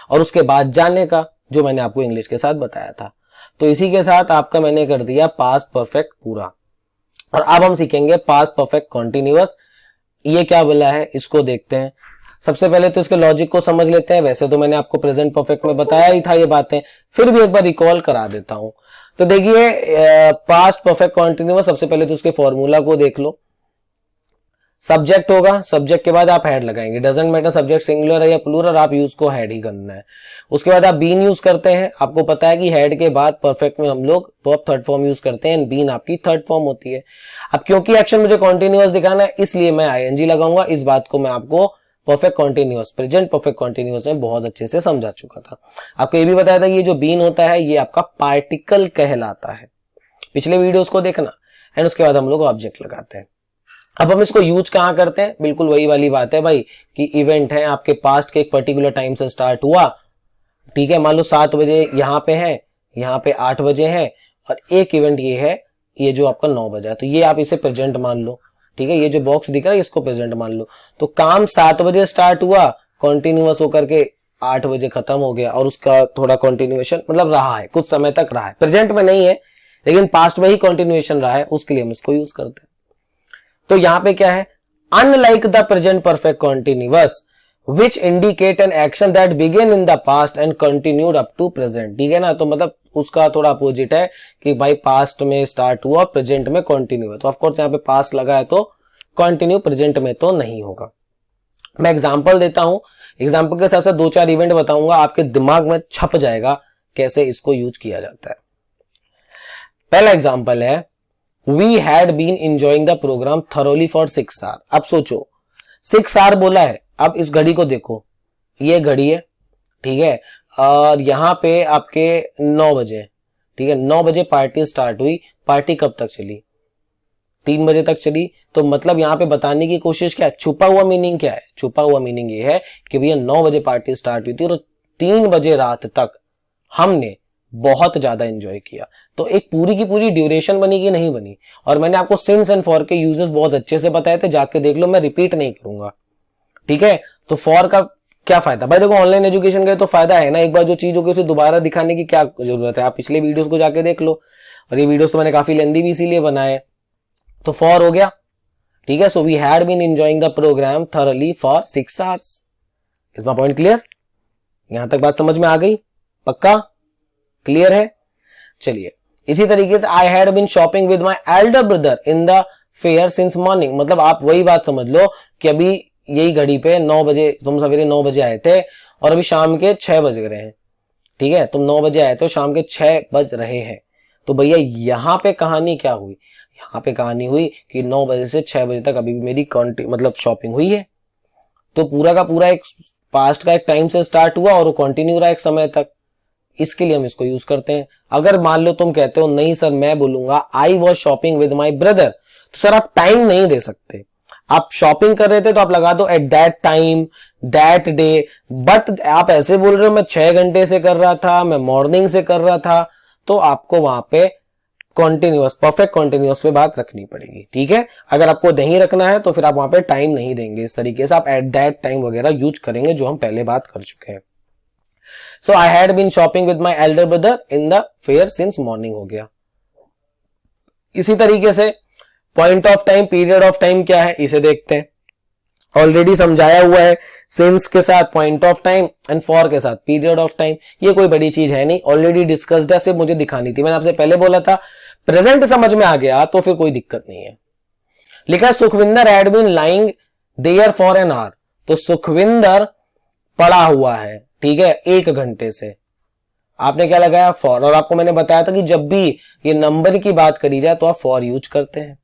और उसके बाद जाने का, जो मैंने आपको इंग्लिश के साथ बताया था। तो इसी के साथ आपका मैंने कर दिया पास्ट परफेक्ट पूरा। और अब हम सीखेंगे पास्ट परफेक्ट कॉन्टिन्यूअस। ये क्या बोला है इसको देखते हैं। सबसे पहले तो इसके लॉजिक को समझ लेते हैं। वैसे तो मैंने आपको प्रेजेंट परफेक्ट में बताया ही था ये बातें, फिर भी एक बार रिकॉल करा देता हूं। तो देखिए पास्ट परफेक्ट कॉन्टिन्यूअस, सबसे पहले तो उसके फॉर्मूला को देख लो। सब्जेक्ट होगा, सब्जेक्ट के बाद आप हैड लगाएंगे, डजंट मैटर सब्जेक्ट सिंगुलर है या प्लूरल, आप यूज को हैड ही करना है। उसके बाद आप बीन यूज करते हैं, आपको पता है कि हैड के बाद परफेक्ट में हम लोग वर्ब थर्ड फॉर्म यूज करते हैं, बीन आपकी थर्ड फॉर्म होती है। अब क्योंकि एक्शन मुझे कॉन्टिन्यूअस दिखाना है इसलिए मैं आईएनजी लगाऊंगा। इस बात को मैं आपको perfect continuous, present perfect continuous में बहुत अच्छे से समझा चुका था। आपको ये भी बताया था कि ये जो बीन होता है ये आपका पार्टिकल कहलाता है, पिछले वीडियोस को देखना। एंड उसके बाद हम लोग ऑब्जेक्ट लगाते हैं। अब हम इसको यूज कहां करते हैं, बिल्कुल वही वाली बात है भाई कि इवेंट है आपके पास्ट के एक पर्टिकुलर टाइम से स्टार्ट हुआ, ठीक है। मान लो 7 बजे यहाँ पे है, यहाँ पे 8 बजे है, और एक इवेंट ये है, ये जो आपका 9 बजा है, तो ये आप इसे प्रेजेंट मान लो, ठीक है। ये जो बॉक्स दिख रहा है इसको प्रेजेंट मान लो। तो काम 7 बजे स्टार्ट हुआ, कॉन्टिन्यूअस होकर के 8 बजे खत्म हो गया, और उसका थोड़ा कॉन्टिन्यूएशन मतलब रहा है, कुछ समय तक रहा है, प्रेजेंट में नहीं है लेकिन पास्ट में ही कंटिन्यूएशन रहा है, उसके लिए हम इसको यूज करते हैं। तो यहां पे क्या है, unlike the present perfect continuous which indicate an action that began in the past and continued up to present. ठीक है ना, तो मतलब उसका थोड़ा अपोजिट है कि भाई पास्ट में स्टार्ट हुआ, प्रेजेंट में कंटिन्यू है। तो ऑफकोर्स यहाँ पे पास्ट लगा है तो कंटिन्यू प्रेजेंट में तो नहीं होगा। मैं एग्जांपल देता हूं, एग्जांपल के साथ साथ 2-4 इवेंट बताऊंगा, आपके दिमाग में छप जाएगा कैसे इसको यूज किया जाता है। पहला एग्जांपल है, we had been enjoying the programme thoroughly for 6 hour. अब सोचो 6 आवर बोला है, अब इस घड़ी को देखो, ये घड़ी है, ठीक है, और यहां पे आपके 9 बजे, ठीक है, 9 बजे पार्टी स्टार्ट हुई, पार्टी कब तक चली, 3 बजे तक चली। तो मतलब यहां पे बताने की कोशिश क्या है, छुपा हुआ मीनिंग क्या है, छुपा हुआ मीनिंग ये है कि भैया 9 बजे पार्टी स्टार्ट हुई थी और 3 बजे रात तक हमने बहुत ज्यादा एंजॉय किया। तो एक पूरी की पूरी ड्यूरेशन बनी कि नहीं बनी। और मैंने आपको सिंस एंड फॉर के यूजेस बहुत अच्छे से बताए थे, जाके देख लो, मैं रिपीट नहीं करूंगा, ठीक है। तो फॉर का क्या फायदा, भाई देखो ऑनलाइन एजुकेशन का तो फायदा है ना, एक बार जो चीज होगी उसे दोबारा दिखाने की क्या जरूरत है, आप पिछले वीडियोस को जाके देख लो, और ये वीडियोस तो मैंने काफी लेंदी भी इसीलिए बनाए। तो फॉर हो गया, ठीक है। So we had been enjoying the programme thoroughly for 6 hours. Is my point clear? यहां तक बात समझ में आ गई? पक्का क्लियर है? चलिए, इसी तरीके से I had been shopping with my elder brother in the fair since morning. मतलब आप वही बात समझ लो कि अभी यही घड़ी पे 9 बजे, तुम सवेरे 9 बजे आए थे और अभी शाम के 6 बज रहे हैं, ठीक है। तुम 9 बजे आए थे, शाम के 6 बज रहे हैं। तो भैया यहां पे कहानी क्या हुई, यहां पे कहानी हुई कि 9 बजे से 6 बजे तक अभी भी मेरी मतलब शॉपिंग हुई है। तो पूरा का पूरा एक पास्ट का एक टाइम से स्टार्ट हुआ और वो कंटिन्यू रहा एक समय तक। इसके लिए हम इसको यूज करते हैं। अगर मान लो तुम कहते हो नहीं सर, मैं बोलूंगा I was shopping with my brother, तो सर आप टाइम नहीं दे सकते। आप शॉपिंग कर रहे थे तो आप लगा दो eight that time, that day. But आप ऐसे बोल रहे हो मैं 6 घंटे से कर रहा था, मैं मॉर्निंग से कर रहा था, तो आपको वहां पे कॉन्टिन्यूअस, परफेक्ट कॉन्टिन्यूअस पे बात रखनी पड़ेगी, ठीक है। अगर आपको नहीं रखना है तो फिर आप वहां पे टाइम नहीं देंगे, इस तरीके से आप एट दैट टाइम वगैरह यूज करेंगे, जो हम पहले बात कर चुके हैं। So I had been shopping with my elder brother in the fair since morning हो गया। इसी तरीके से point of time, period of time क्या है इसे देखते हैं। ऑलरेडी समझाया हुआ है, सिंस के साथ point of time and for के साथ पीरियड ऑफ टाइम। ये कोई बड़ी चीज है नहीं, ऑलरेडी डिस्कस्ड है, सिर्फ मुझे दिखानी थी। मैंने आपसे पहले बोला था प्रेजेंट समझ में आ गया तो फिर कोई दिक्कत नहीं है। लिखा Sukhwinder had been lying there for an hour. तो सुखविंदर पड़ा हुआ है, ठीक है, 1 घंटे से। आपने क्या लगाया, फॉर। और आपको मैंने बताया था कि जब भी ये नंबर की बात करी जाए तो आप फॉर यूज करते हैं।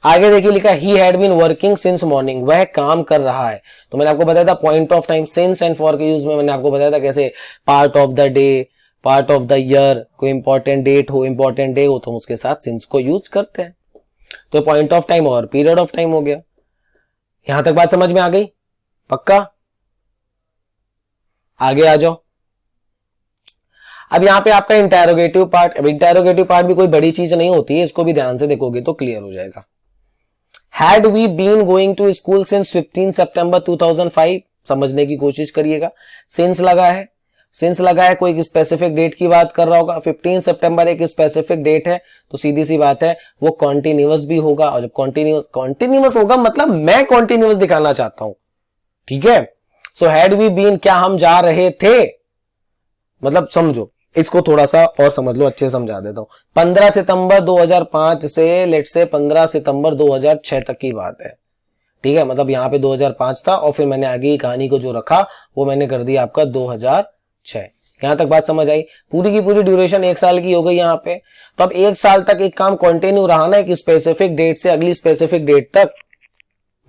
आगे देखिए लिखा he had been working since morning, वह काम कर रहा है। तो मैंने आपको बताया था point of time, since and for के यूज में मैंने आपको बताया था कैसे part of the day, part of the year, कोई इंपॉर्टेंट डेट हो, इंपॉर्टेंट डे हो तो हम उसके साथ सिंस को यूज करते हैं। तो पॉइंट ऑफ टाइम और पीरियड ऑफ टाइम हो गया। यहां तक बात समझ में आ गई? पक्का? आगे आ जाओ। अब यहां पे आपका इंटेरोगेटिव पार्ट। अब इंटेरोगेटिव पार्ट भी कोई बड़ी चीज नहीं होती है, इसको भी ध्यान से देखोगे तो क्लियर हो जाएगा। Had we been going to school since 15 September 2005, समझने की कोशिश करिएगा। सिंस लगा है, सिंस लगा है, कोई स्पेसिफिक डेट की बात कर रहा होगा। 15 सितंबर एक स्पेसिफिक डेट है, तो सीधी सी बात है वो कॉन्टिन्यूअस भी होगा। और जब कॉन्टिन्यूअस होगा मतलब मैं कॉन्टिन्यूअस दिखाना चाहता हूं, ठीक है। सो हैड वी बीन, क्या हम जा रहे थे, मतलब समझो इसको थोड़ा सा और समझ लो, अच्छे से समझा देता हूं। 15 सितंबर 2005 से लेट से 15 सितंबर 2006 तक की बात है, ठीक है। मतलब यहां पे 2005 था और फिर मैंने आगे की कहानी को जो रखा वो मैंने कर दिया आपका 2006। यहां तक बात समझ आई? पूरी की पूरी ड्यूरेशन 1 साल की हो गई यहां पे। तो अब 1 साल तक एक काम कंटिन्यू रहा ना, एक स्पेसिफिक डेट से अगली स्पेसिफिक डेट तक।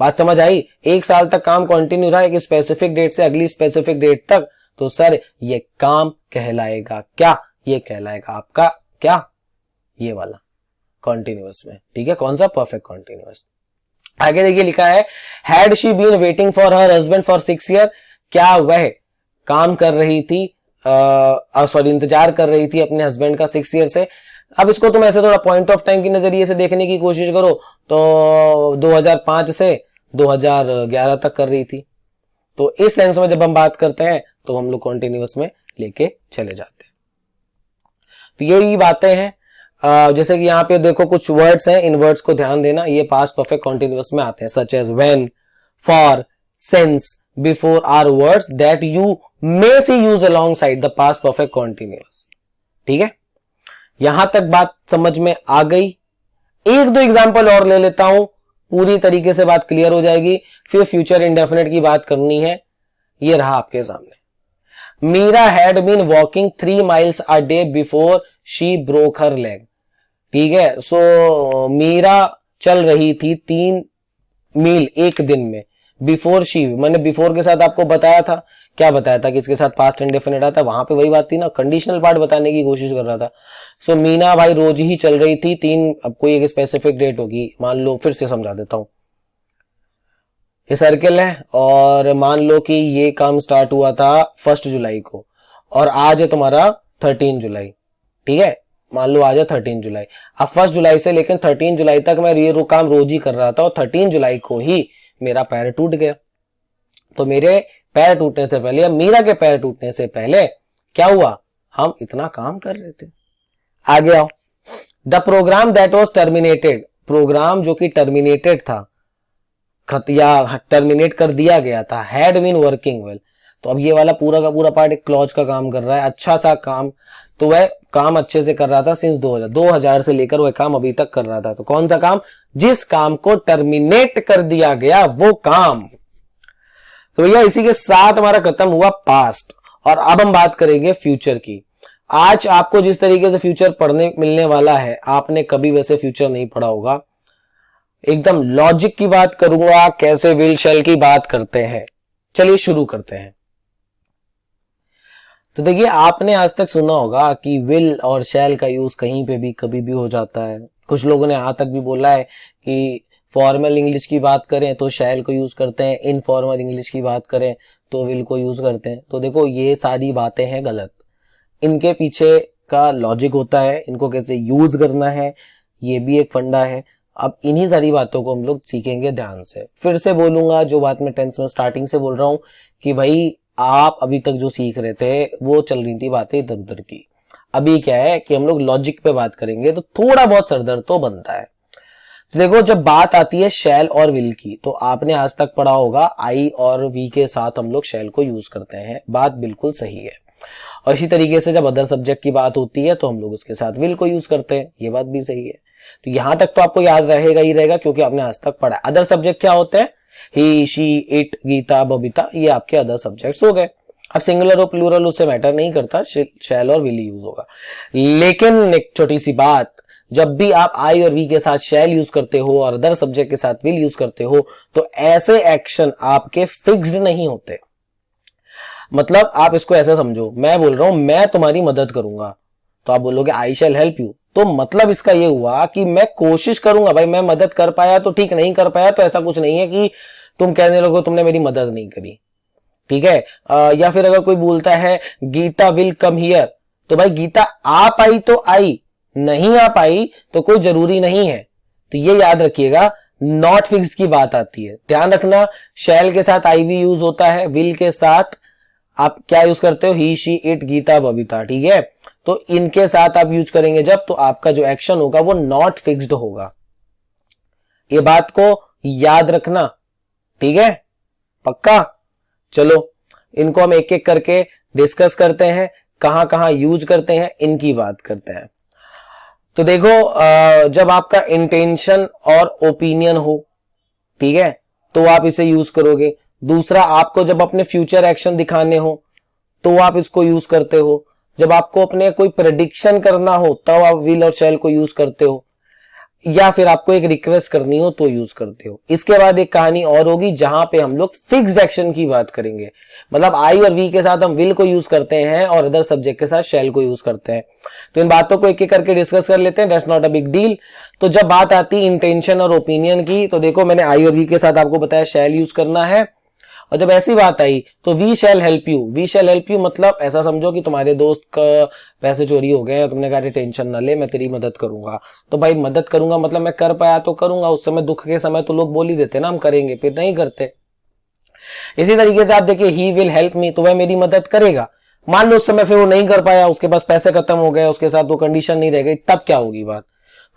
बात समझ आई? 1 साल तक काम कंटिन्यू रहा एक स्पेसिफिक डेट से अगली स्पेसिफिक डेट तक, तो सर ये काम कहलाएगा क्या? ये कहलाएगा आपका क्या? ये वाला कॉन्टिन्यूअस में, ठीक है। कौन सा? Perfect continuous. आगे देखिए लिखा है had she been waiting for her husband for 6 year, क्या वह काम कर रही थी, सॉरी इंतजार कर रही थी अपने हस्बैंड का 6 ईयर से। अब इसको तुम ऐसे थोड़ा पॉइंट ऑफ टाइम के नजरिए से देखने की कोशिश करो तो 2005 से 2011 तक कर रही थी। तो इस सेंस में जब हम बात करते हैं तो हम लोग कॉन्टिन्यूअस में लेके चले जाते हैं। तो यही बातें हैं। जैसे कि यहाँ पे देखो कुछ वर्ड्स हैं, इन वर्ड्स को ध्यान देना, ये पास्ट परफेक्ट कॉन्टिन्यूअस में आते हैं, such as when, for, since, before are words that you may see use alongside the past perfect continuous. ठीक है, यहां तक बात समझ में आ गई। एक दो एग्जांपल और ले लेता हूं, पूरी तरीके से बात क्लियर हो जाएगी, फिर फ्यूचर इंडेफिनिट की बात करनी है। ये रहा आपके सामने, Meera had been walking 3 miles a day before she broke her leg। ठीक है, सो मीरा चल रही थी 3 मील एक दिन में, बिफोर शी, मैंने बिफोर के साथ आपको बताया था, क्या बताया था कि इसके साथ पास्ट इंडेफिनिट आता है, वहां पे वही बात थी ना, कंडीशनल पार्ट बताने की कोशिश कर रहा था। सो मीना भाई रोज ही चल रही थी 3, अब कोई एक स्पेसिफिक डेट होगी, मान लो, फिर से समझा देता हूं, ये सर्किल है और मान लो कि ये काम स्टार्ट हुआ था 1 जुलाई को और आज है तुम्हारा 13 जुलाई। ठीक है, मान लो आज है 13 जुलाई। अब 1 जुलाई से लेकर 13 जुलाई तक मैं ये काम रोज ही कर रहा था और 13 जुलाई को ही मेरा पैर टूट गया। तो मेरे पैर टूटने से पहले या मीरा के पैर टूटने से पहले क्या हुआ, हम इतना काम कर रहे थे। आगे आओ, the programme that was terminated, programme जो कि टर्मिनेटेड था या टर्मिनेट कर दिया गया था, हैड बीन वर्किंग वेल। तो अब ये वाला पूरा का पूरा पार्ट एक क्लॉज का काम कर रहा है, अच्छा सा काम, तो वह काम अच्छे से कर रहा था सिंस 2000 से लेकर वह काम अभी तक कर रहा था। तो कौन सा काम, जिस काम को टर्मिनेट कर दिया गया वो काम। तो भैया इसी के साथ हमारा खत्म हुआ पास्ट, और अब हम बात करेंगे फ्यूचर की। आज आपको जिस तरीके से फ्यूचर पढ़ने मिलने वाला है, आपने कभी वैसे फ्यूचर नहीं पढ़ा होगा। एकदम लॉजिक की बात करूंगा, कैसे विल शैल की बात करते हैं। चलिए शुरू करते हैं। तो देखिए, आपने आज तक सुना होगा कि विल और शैल का यूज कहीं पे भी कभी भी हो जाता है। कुछ लोगों ने यहां तक भी बोला है कि फॉर्मल इंग्लिश की बात करें तो शैल को यूज करते हैं, इनफॉर्मल इंग्लिश की बात करें तो विल को यूज करते हैं। तो देखो, ये सारी बातें हैं गलत, इनके पीछे का लॉजिक होता है, इनको कैसे यूज करना है, ये भी एक फंडा है। अब इन्हीं सारी बातों को हम लोग सीखेंगे ध्यान से। फिर से बोलूंगा जो बात मैं टेंस में स्टार्टिंग से बोल रहा हूं कि भाई आप अभी तक जो सीख रहे थे वो चल रही थी बातें इधर उधर की। अभी क्या है कि हम लोग लॉजिक पे बात करेंगे, तो थोड़ा बहुत सरदर्द तो बनता है। तो देखो, जब बात आती है शैल और विल की, तो आपने आज तक पढ़ा होगा आई और वी के साथ हम लोग शैल को यूज करते हैं, बात बिल्कुल सही है। और इसी तरीके से जब अदर सब्जेक्ट की बात होती है तो हम लोग उसके साथ विल को यूज करते हैं, ये बात भी सही है। तो यहां तक तो आपको याद रहेगा ही रहेगा, क्योंकि आपने आज तक पढ़ा। अदर सब्जेक्ट क्या होते हैं, ही, शी, इट, गीता, बबीता, ये आपके अदर सब्जेक्ट्स हो गए। अब सिंगुलर और प्लूरल उससे मैटर नहीं करता, शैल और विल यूज होगा। लेकिन एक छोटी सी बात, जब भी आप आई और वी के साथ शैल यूज करते हो और अदर सब्जेक्ट के साथ विल यूज करते हो, तो ऐसे एक्शन आपके फिक्स्ड नहीं होते। मतलब आप इसको ऐसे समझो, मैं बोल रहा हूं मैं तुम्हारी मदद करूंगा, तो आप बोलोगे आई शैल हेल्प यू, तो मतलब इसका ये हुआ कि मैं कोशिश करूंगा। भाई मैं मदद कर पाया तो ठीक, नहीं कर पाया तो ऐसा कुछ नहीं है कि तुम कहने लगो तुमने मेरी मदद नहीं करी। ठीक है, या फिर अगर कोई बोलता है गीता विल कम हियर, तो भाई गीता आ पाई तो आई, नहीं आ पाई तो कोई जरूरी नहीं है। तो ये याद रखिएगा, नॉट फिक्स्ड की बात आती है, ध्यान रखना। शैल के साथ आई भी यूज होता है, विल के साथ आप क्या यूज करते हो, ही, शी, इट, गीता, बबीता। ठीक है, तो इनके साथ आप यूज करेंगे जब, तो आपका जो एक्शन होगा वो नॉट फिक्स्ड होगा। ये बात को याद रखना, ठीक है, पक्का। चलो इनको हम एक एक करके डिस्कस करते हैं, कहां कहां यूज करते हैं इनकी बात करते हैं। तो देखो, जब आपका इंटेंशन और ओपिनियन हो, ठीक है, तो आप इसे यूज करोगे। दूसरा, आपको जब अपने फ्यूचर एक्शन दिखाने हो तो आप इसको यूज करते हो। जब आपको अपने कोई प्रेडिक्शन करना हो तब आप विल और शैल को यूज करते हो, या फिर आपको एक रिक्वेस्ट करनी हो तो यूज करते हो। इसके बाद एक कहानी और होगी जहां पे हम लोग फिक्स्ड एक्शन की बात करेंगे। मतलब आई और वी के साथ हम विल को यूज करते हैं और अदर सब्जेक्ट के साथ शैल को यूज करते हैं। तो इन बातों को एक एक करके डिस्कस कर लेते हैं, that's not a big deal. तो जब बात आती है इंटेंशन और ओपिनियन की, तो देखो मैंने आई और वी के साथ आपको बताया शैल यूज करना है। और जब ऐसी बात आई तो we shall help you, we shall help you मतलब ऐसा समझो कि तुम्हारे दोस्त का पैसे चोरी हो गए, तुमने कहा टेंशन ना ले, मैं तेरी मदद करूंगा। तो भाई मदद करूंगा मतलब मैं कर पाया तो करूंगा, उस समय दुख के समय तो लोग बोल ही देते ना हम करेंगे, फिर नहीं करते। इसी तरीके से आप देखिए ही विल हेल्प मी, तो वह मेरी मदद करेगा। मान लो उस समय फिर वो नहीं कर पाया, उसके पास पैसे खत्म हो गए, उसके साथ वो कंडीशन नहीं रह गई, तब क्या होगी बात।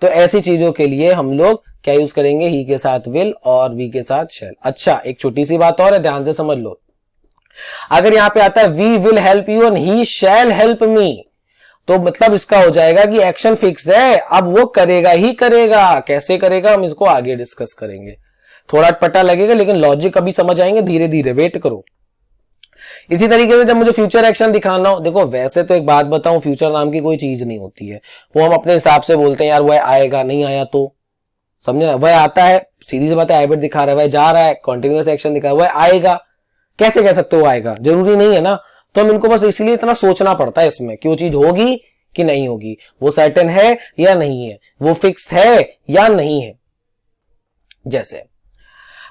तो ऐसी चीजों के लिए हम लोग क्या यूज करेंगे, ही के साथ विल और वी के साथ शैल। अच्छा, एक छोटी सी बात और है, ध्यान से समझ लो। अगर यहां पे आता है we will help you and he shall help me, तो मतलब इसका हो जाएगा कि एक्शन फिक्स है, अब वो करेगा ही करेगा। कैसे करेगा हम इसको आगे डिस्कस करेंगे, थोड़ा अटपटा लगेगा लेकिन लॉजिक अभी समझ आएंगे, धीरे धीरे वेट करो। इसी तरीके से जब मुझे फ्यूचर एक्शन दिखाना हो, देखो वैसे तो एक बात बताऊं, फ्यूचर नाम की कोई चीज नहीं होती है, वो हम अपने हिसाब से बोलते हैं यार वह आएगा, नहीं आया तो समझे ना, वह आता है सीधी सी बात है, आईबेट दिखा रहा है, वह जा रहा है कॉन्टिन्यूअस एक्शन दिखा रहा है, वह आएगा, कैसे कह सकते हो वो आएगा, जरूरी नहीं है ना। तो हम इनको बस इसलिए इतना सोचना पड़ता है इसमें कि वो चीज होगी कि नहीं होगी, वो सर्टेन है या नहीं है, वो फिक्स है या नहीं है। जैसे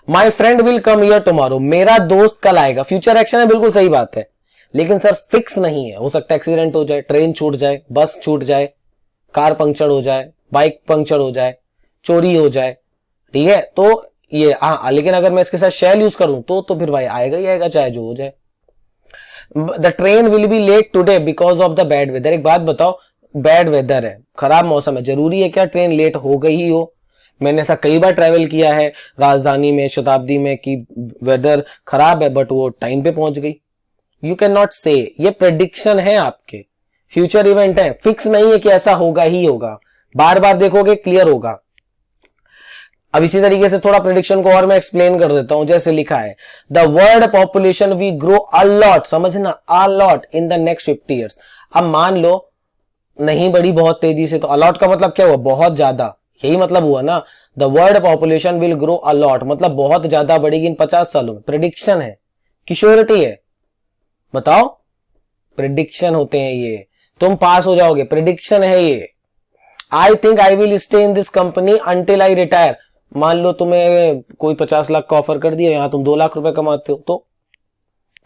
my friend will come here tomorrow, मेरा दोस्त कल आएगा, फ्यूचर एक्शन है, बिल्कुल सही बात है, लेकिन सर फिक्स नहीं है, हो सकता है एक्सीडेंट हो जाए, ट्रेन छूट जाए, बस छूट जाए, कार पंक्चर हो जाए, बाइक पंक्चर हो जाए, चोरी हो जाए, ठीक है। तो ये हाँ, लेकिन अगर मैं इसके साथ शैल यूज करूं तो फिर भाई आएगा ही आएगा, चाहे जो हो जाए। The train will be late today because of the bad weather, एक बात बताओ, बैड वेदर है, खराब मौसम है, जरूरी है क्या ट्रेन लेट हो गई ही हो। मैंने ऐसा कई बार ट्रेवल किया है राजधानी में, शताब्दी में, कि वेदर खराब है बट वो टाइम पे पहुंच गई। यू कैन नॉट से, ये प्रेडिक्शन है आपके, फ्यूचर इवेंट है, फिक्स नहीं है कि ऐसा होगा ही होगा, बार बार देखोगे क्लियर होगा। अब इसी तरीके से थोड़ा प्रेडिक्शन को और मैं एक्सप्लेन कर देता हूं, जैसे लिखा है the world population we grow a lot, समझना, a lot in the next 50 years. अब मान लो नहीं बढ़ी बहुत तेजी से, तो अलॉट का मतलब क्या हुआ, बहुत ज्यादा, यही मतलब हुआ ना। The world population will grow a lot मतलब बहुत ज्यादा बढ़ेगी इन 50 सालों में, प्रेडिक्शन है कि श्योरिटी है, बताओ। प्रेडिक्शन होते हैं ये, तुम पास हो जाओगे, प्रेडिक्शन है ये। I think I will stay in this company until I retire, मान लो तुम्हें कोई 50 लाख का ऑफर कर दिया, यहां तुम 2 लाख रुपए कमाते हो, तो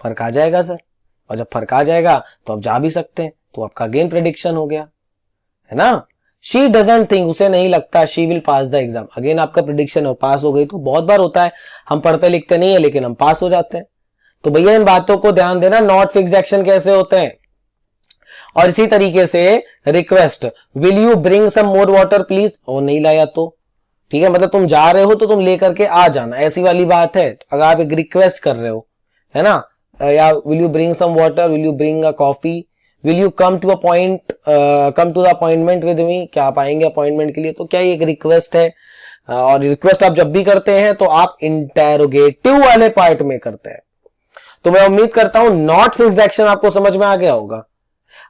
फर्क आ जाएगा सर, और जब फर्क आ जाएगा तो आप जा भी सकते हैं, तो आपका अगेन प्रेडिक्शन हो गया, है ना। शी डजंट थिंक, उसे नहीं लगता, she will pass the exam, again आपका प्रेडिक्शन, और पास हो गई। तो बहुत बार होता है, हम पढ़ते लिखते नहीं है लेकिन हम पास हो जाते हैं। तो भैया इन बातों को ध्यान देना, नॉट फिक्स्ड एक्शन कैसे होते हैं। और इसी तरीके से request, will you bring some more water please, और नहीं लाया तो ठीक है, मतलब तुम जा रहे हो तो तुम लेकर के आ जाना, ऐसी वाली बात है। अगर आप एक रिक्वेस्ट कर रहे हो, है ना, या will you bring some water, will you bring a coffee, will you come to a point, come to the appointment with me, क्या आप आएंगे अपॉइंटमेंट के लिए, तो क्या ये एक रिक्वेस्ट है। और रिक्वेस्ट आप जब भी करते हैं तो आप इंटेरोगेटिव वाले पार्ट में करते हैं। तो मैं उम्मीद करता हूं नॉट फिक्स्ड एक्शन आपको समझ में आ गया होगा।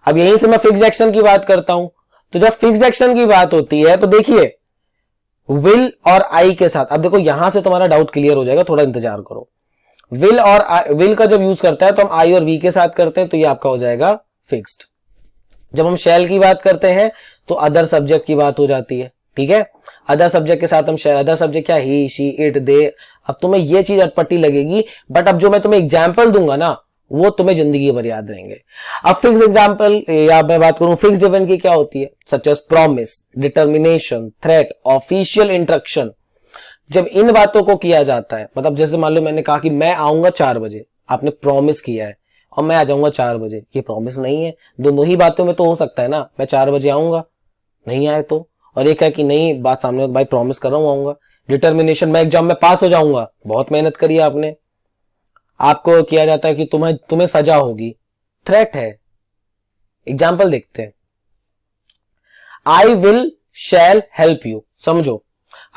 अब यहीं से मैं फिक्स्ड एक्शन की बात करता हूं, तो जब फिक्स्ड एक्शन की बात होती है तो देखिए विल और आई के साथ, अब देखो यहां से तुम्हारा डाउट क्लियर हो जाएगा, थोड़ा इंतजार करो। विल और विल का जब यूज करता है तो हम आई और वी के साथ करते हैं, तो ये आपका हो जाएगा फिक्स्ड। जब हम शैल की बात करते हैं तो अदर सब्जेक्ट की बात हो जाती है, ठीक है। अदर सब्जेक्ट के साथ हम शैल, अदर सब्जेक्ट क्या, ही, शी, इट, दे। अब तुम्हें ये चीज अटपटी लगेगी, बट अब जो मैं तुम्हें एग्जाम्पल दूंगा ना वो तुम्हें जिंदगी भर याद रहेंगे। अब फिक्स एग्जाम्पल या मैं बात करूं फिक्स्ड इवेंट की क्या होती है, such as promise, determination, threat, official instruction. जब इन बातों को किया जाता है, मतलब जैसे मान लो मैंने कहा कि मैं आऊंगा 4 बजे, आपने प्रॉमिस किया है, और मैं आ जाऊंगा 4 बजे, ये प्रॉमिस नहीं है। दोनों ही बातों में तो हो सकता है ना, मैं 4 बजे आऊंगा, नहीं आए तो, और एक है कि नहीं, बात सामने, भाई प्रॉमिस कर रहा हूं आऊंगा। डिटर्मिनेशन, मैं एग्जाम में पास हो जाऊंगा, बहुत मेहनत करी है आपने, आपको किया जाता है कि तुम्हें सजा होगी, थ्रेट है। एग्जाम्पल देखते हैं, I will shell help you, समझो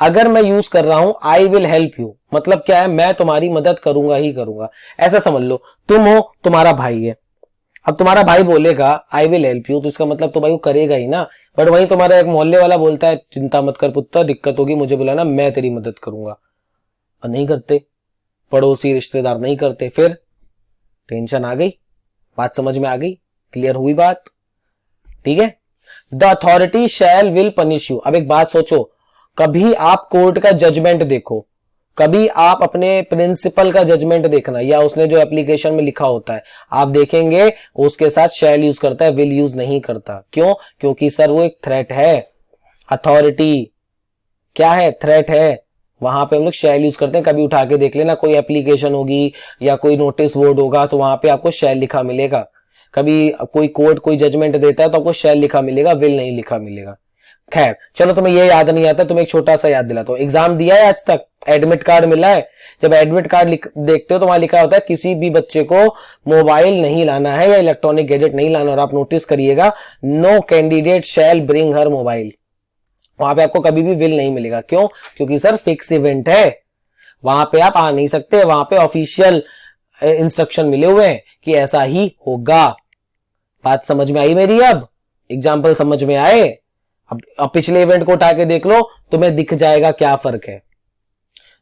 अगर मैं यूज कर रहा हूं आई विल हेल्प यू, मतलब क्या है, मैं तुम्हारी मदद करूंगा ही करूंगा। ऐसा समझ लो तुम हो, तुम्हारा भाई है, अब तुम्हारा भाई बोलेगा आई विल हेल्प यू, तो इसका मतलब तो भाई वो करेगा ही ना। बट वहीं तुम्हारा एक मोहल्ले वाला बोलता है चिंता मत कर पुत्र, दिक्कत होगी मुझे बुलाना, मैं तेरी मदद करूंगा, और नहीं करते, पड़ोसी रिश्तेदार नहीं करते, फिर टेंशन आ गई। बात समझ में आ गई, क्लियर हुई बात, ठीक है। The authority shell will punish you. अब एक बात सोचो, कभी आप कोर्ट का जजमेंट देखो, कभी आप अपने प्रिंसिपल का जजमेंट देखना, या उसने जो एप्लीकेशन में लिखा होता है आप देखेंगे उसके साथ शैल यूज करता है, विल यूज नहीं करता। क्यों? क्योंकि सर वो एक थ्रेट है, अथॉरिटी क्या है, थ्रेट है, वहां पे हम लोग शैल यूज करते हैं। कभी उठा के देख लेना, कोई एप्लीकेशन होगी या कोई नोटिस बोर्ड होगा तो वहां पे आपको शैल लिखा मिलेगा। कभी कोई कोर्ट कोई जजमेंट देता है तो आपको शैल लिखा मिलेगा, विल नहीं लिखा मिलेगा। खैर चलो, तुम्हें ये याद नहीं आता, तुम्हें एक छोटा सा याद दिलाता हूं। एग्जाम दिया है आज तक? एडमिट कार्ड मिला है? जब एडमिट कार्ड देखते हो तो वहां लिखा होता है किसी भी बच्चे को मोबाइल नहीं लाना है या इलेक्ट्रॉनिक गैजेट नहीं लाना, और आप नोटिस करिएगा, no candidate shall bring her mobile. वहां पे आपको कभी भी विल नहीं मिलेगा। क्यों? क्योंकि सर फिक्स इवेंट है, वहां पे आप आ नहीं सकते, वहां पे ऑफिशियल इंस्ट्रक्शन मिले हुए हैं कि ऐसा ही होगा। बात समझ में आई मेरी? अब एग्जाम्पल समझ में आए? अब पिछले इवेंट को उठा के देख लो, तुम्हें दिख जाएगा क्या फर्क है।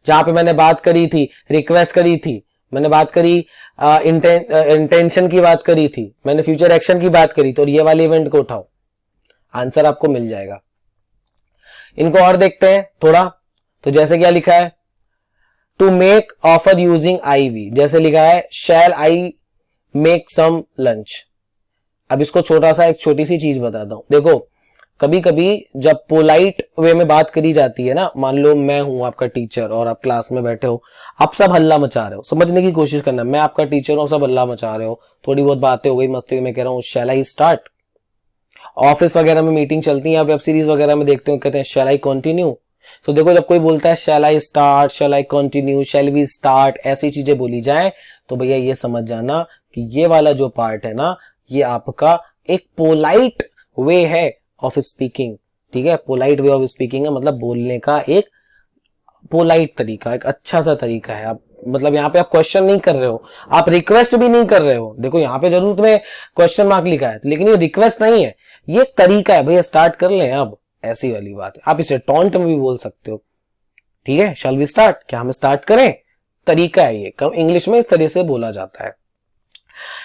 जहां पे मैंने बात करी थी, रिक्वेस्ट करी थी, मैंने बात करी इंटेंशन की बात करी थी, मैंने फ्यूचर एक्शन की बात करी थी, और ये वाले इवेंट को उठाओ, आंसर आपको मिल जाएगा। इनको और देखते हैं थोड़ा। तो जैसे क्या लिखा है, to make offer using IV, जैसे लिखा है shall I make some lunch. अब इसको छोटा सा एक छोटी सी चीज बताता हूं। देखो, कभी कभी जब पोलाइट वे में बात करी जाती है ना, मान लो मैं हूं आपका टीचर और आप क्लास में बैठे हो, आप सब हल्ला मचा रहे हो, समझने की कोशिश करना, मैं आपका टीचर हूं, सब हल्ला मचा रहे हो, थोड़ी बहुत बातें हो गई, मस्ती हुई, मैं कह रहा हूं शैल आई स्टार्ट। ऑफिस वगैरह में मीटिंग चलती है या वेब सीरीज वगैरह में देखते हो, कहते हैं शैल आई कंटिन्यू। तो देखो, जब कोई बोलता है shall I start, shall I continue, shall we start, ऐसी चीजें बोली जाए, तो भैया ये समझ जाना कि ये वाला जो पार्ट है ना, ये आपका एक पोलाइट वे है ऑफ स्पीकिंग। ठीक है, पोलाइट वे ऑफ स्पीकिंग है, मतलब बोलने का एक पोलाइट तरीका, एक अच्छा सा तरीका है। आप मतलब यहाँ पे आप क्वेश्चन नहीं कर रहे हो, आप रिक्वेस्ट भी नहीं कर रहे हो। देखो यहाँ पे जरूर तुम्हें क्वेश्चन मार्क लिखा है, लेकिन ये रिक्वेस्ट नहीं है, ये तरीका है, भैया स्टार्ट कर लें अब, ऐसी वाली बात है। आप इसे टॉन्ट में भी बोल सकते हो। ठीक है, शैल वी स्टार्ट, क्या हम स्टार्ट करें, तरीका है ये, इंग्लिश में इस तरह से बोला जाता है।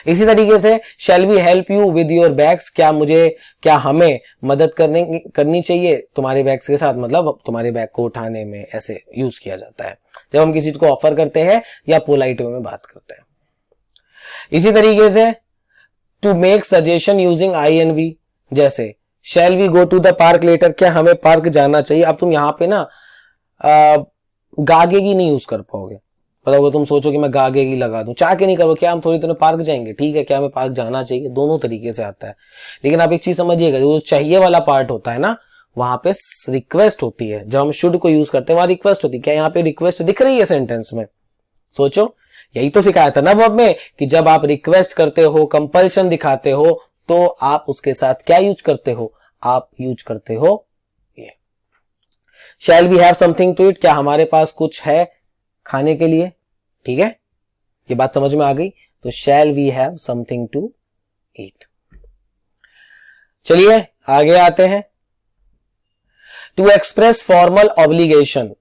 इसी तरीके से shall we help you with your bags, क्या हमें मदद करनी चाहिए तुम्हारे बैग्स के साथ, मतलब तुम्हारे बैग को उठाने में, ऐसे यूज किया जाता है जब हम किसी को ऑफर करते हैं या पोलाइट वे में बात करते हैं। इसी तरीके से to make suggestion using INV, जैसे shall we go to the park later, क्या हमें पार्क जाना चाहिए। अब तुम यहां पे ना गागेगी नहीं यूज कर पाओगे, बताओगे, तुम सोचो कि मैं गागेगी लगा दूं, चाह के नहीं करो, क्या हम थोड़ी देर में पार्क जाएंगे, ठीक है, क्या हमें पार्क जाना चाहिए, दोनों तरीके से आता है। लेकिन आप एक चीज समझिएगा, जो चाहिए वाला पार्ट होता है ना, वहां पे रिक्वेस्ट होती है। जब हम शुड को यूज करते हैं वहां रिक्वेस्ट होती है। क्या यहाँ पे रिक्वेस्ट दिख रही है सेंटेंस में? सोचो, यही तो सिखाया था ना वर्ब में, कि जब आप रिक्वेस्ट करते हो, कंपल्शन दिखाते हो, तो आप उसके साथ क्या यूज करते हो, आप यूज करते हो ये। Shall we have something to eat, क्या हमारे पास कुछ है खाने के लिए। ठीक है, ये बात समझ में आ गई। तो shall we have something to eat. चलिए आगे आते हैं। To express formal obligation.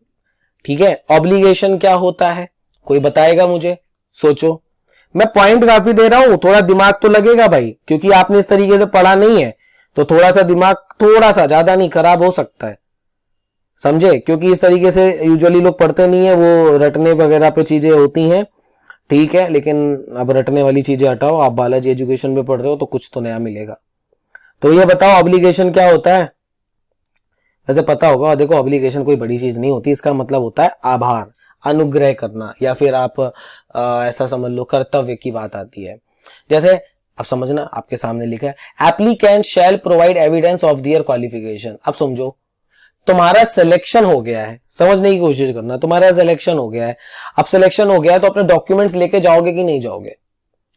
ठीक है, ऑब्लिगेशन क्या होता है, कोई बताएगा मुझे? सोचो, मैं पॉइंट काफी दे रहा हूं, थोड़ा दिमाग तो लगेगा भाई, क्योंकि आपने इस तरीके से पढ़ा नहीं है, तो थोड़ा सा दिमाग, थोड़ा सा, ज्यादा नहीं, खराब हो सकता है, समझे? क्योंकि इस तरीके से यूजुअली लोग पढ़ते नहीं है, वो रटने वगैरह पे चीजें होती हैं। ठीक है, लेकिन अब रटने वाली चीजें हटाओ, आप बालाजी एजुकेशन में पढ़ रहे हो तो कुछ तो नया मिलेगा। तो ये बताओ ऑब्लिगेशन क्या होता है? वैसे पता होगा, देखो ऑब्लिगेशन कोई बड़ी चीज नहीं होती, इसका मतलब होता है आभार, अनुग्रह करना, या फिर आप ऐसा समझ लो कर्तव्य की बात आती है। जैसे अब समझना, आपके सामने लिखा है applicant shell provide evidence of their qualification. अब समझो, तुम्हारा सिलेक्शन हो गया है, समझने की कोशिश करना, तुम्हारा सिलेक्शन हो गया है। अब सिलेक्शन हो गया है तो अपने डॉक्यूमेंट्स लेके जाओगे कि नहीं जाओगे?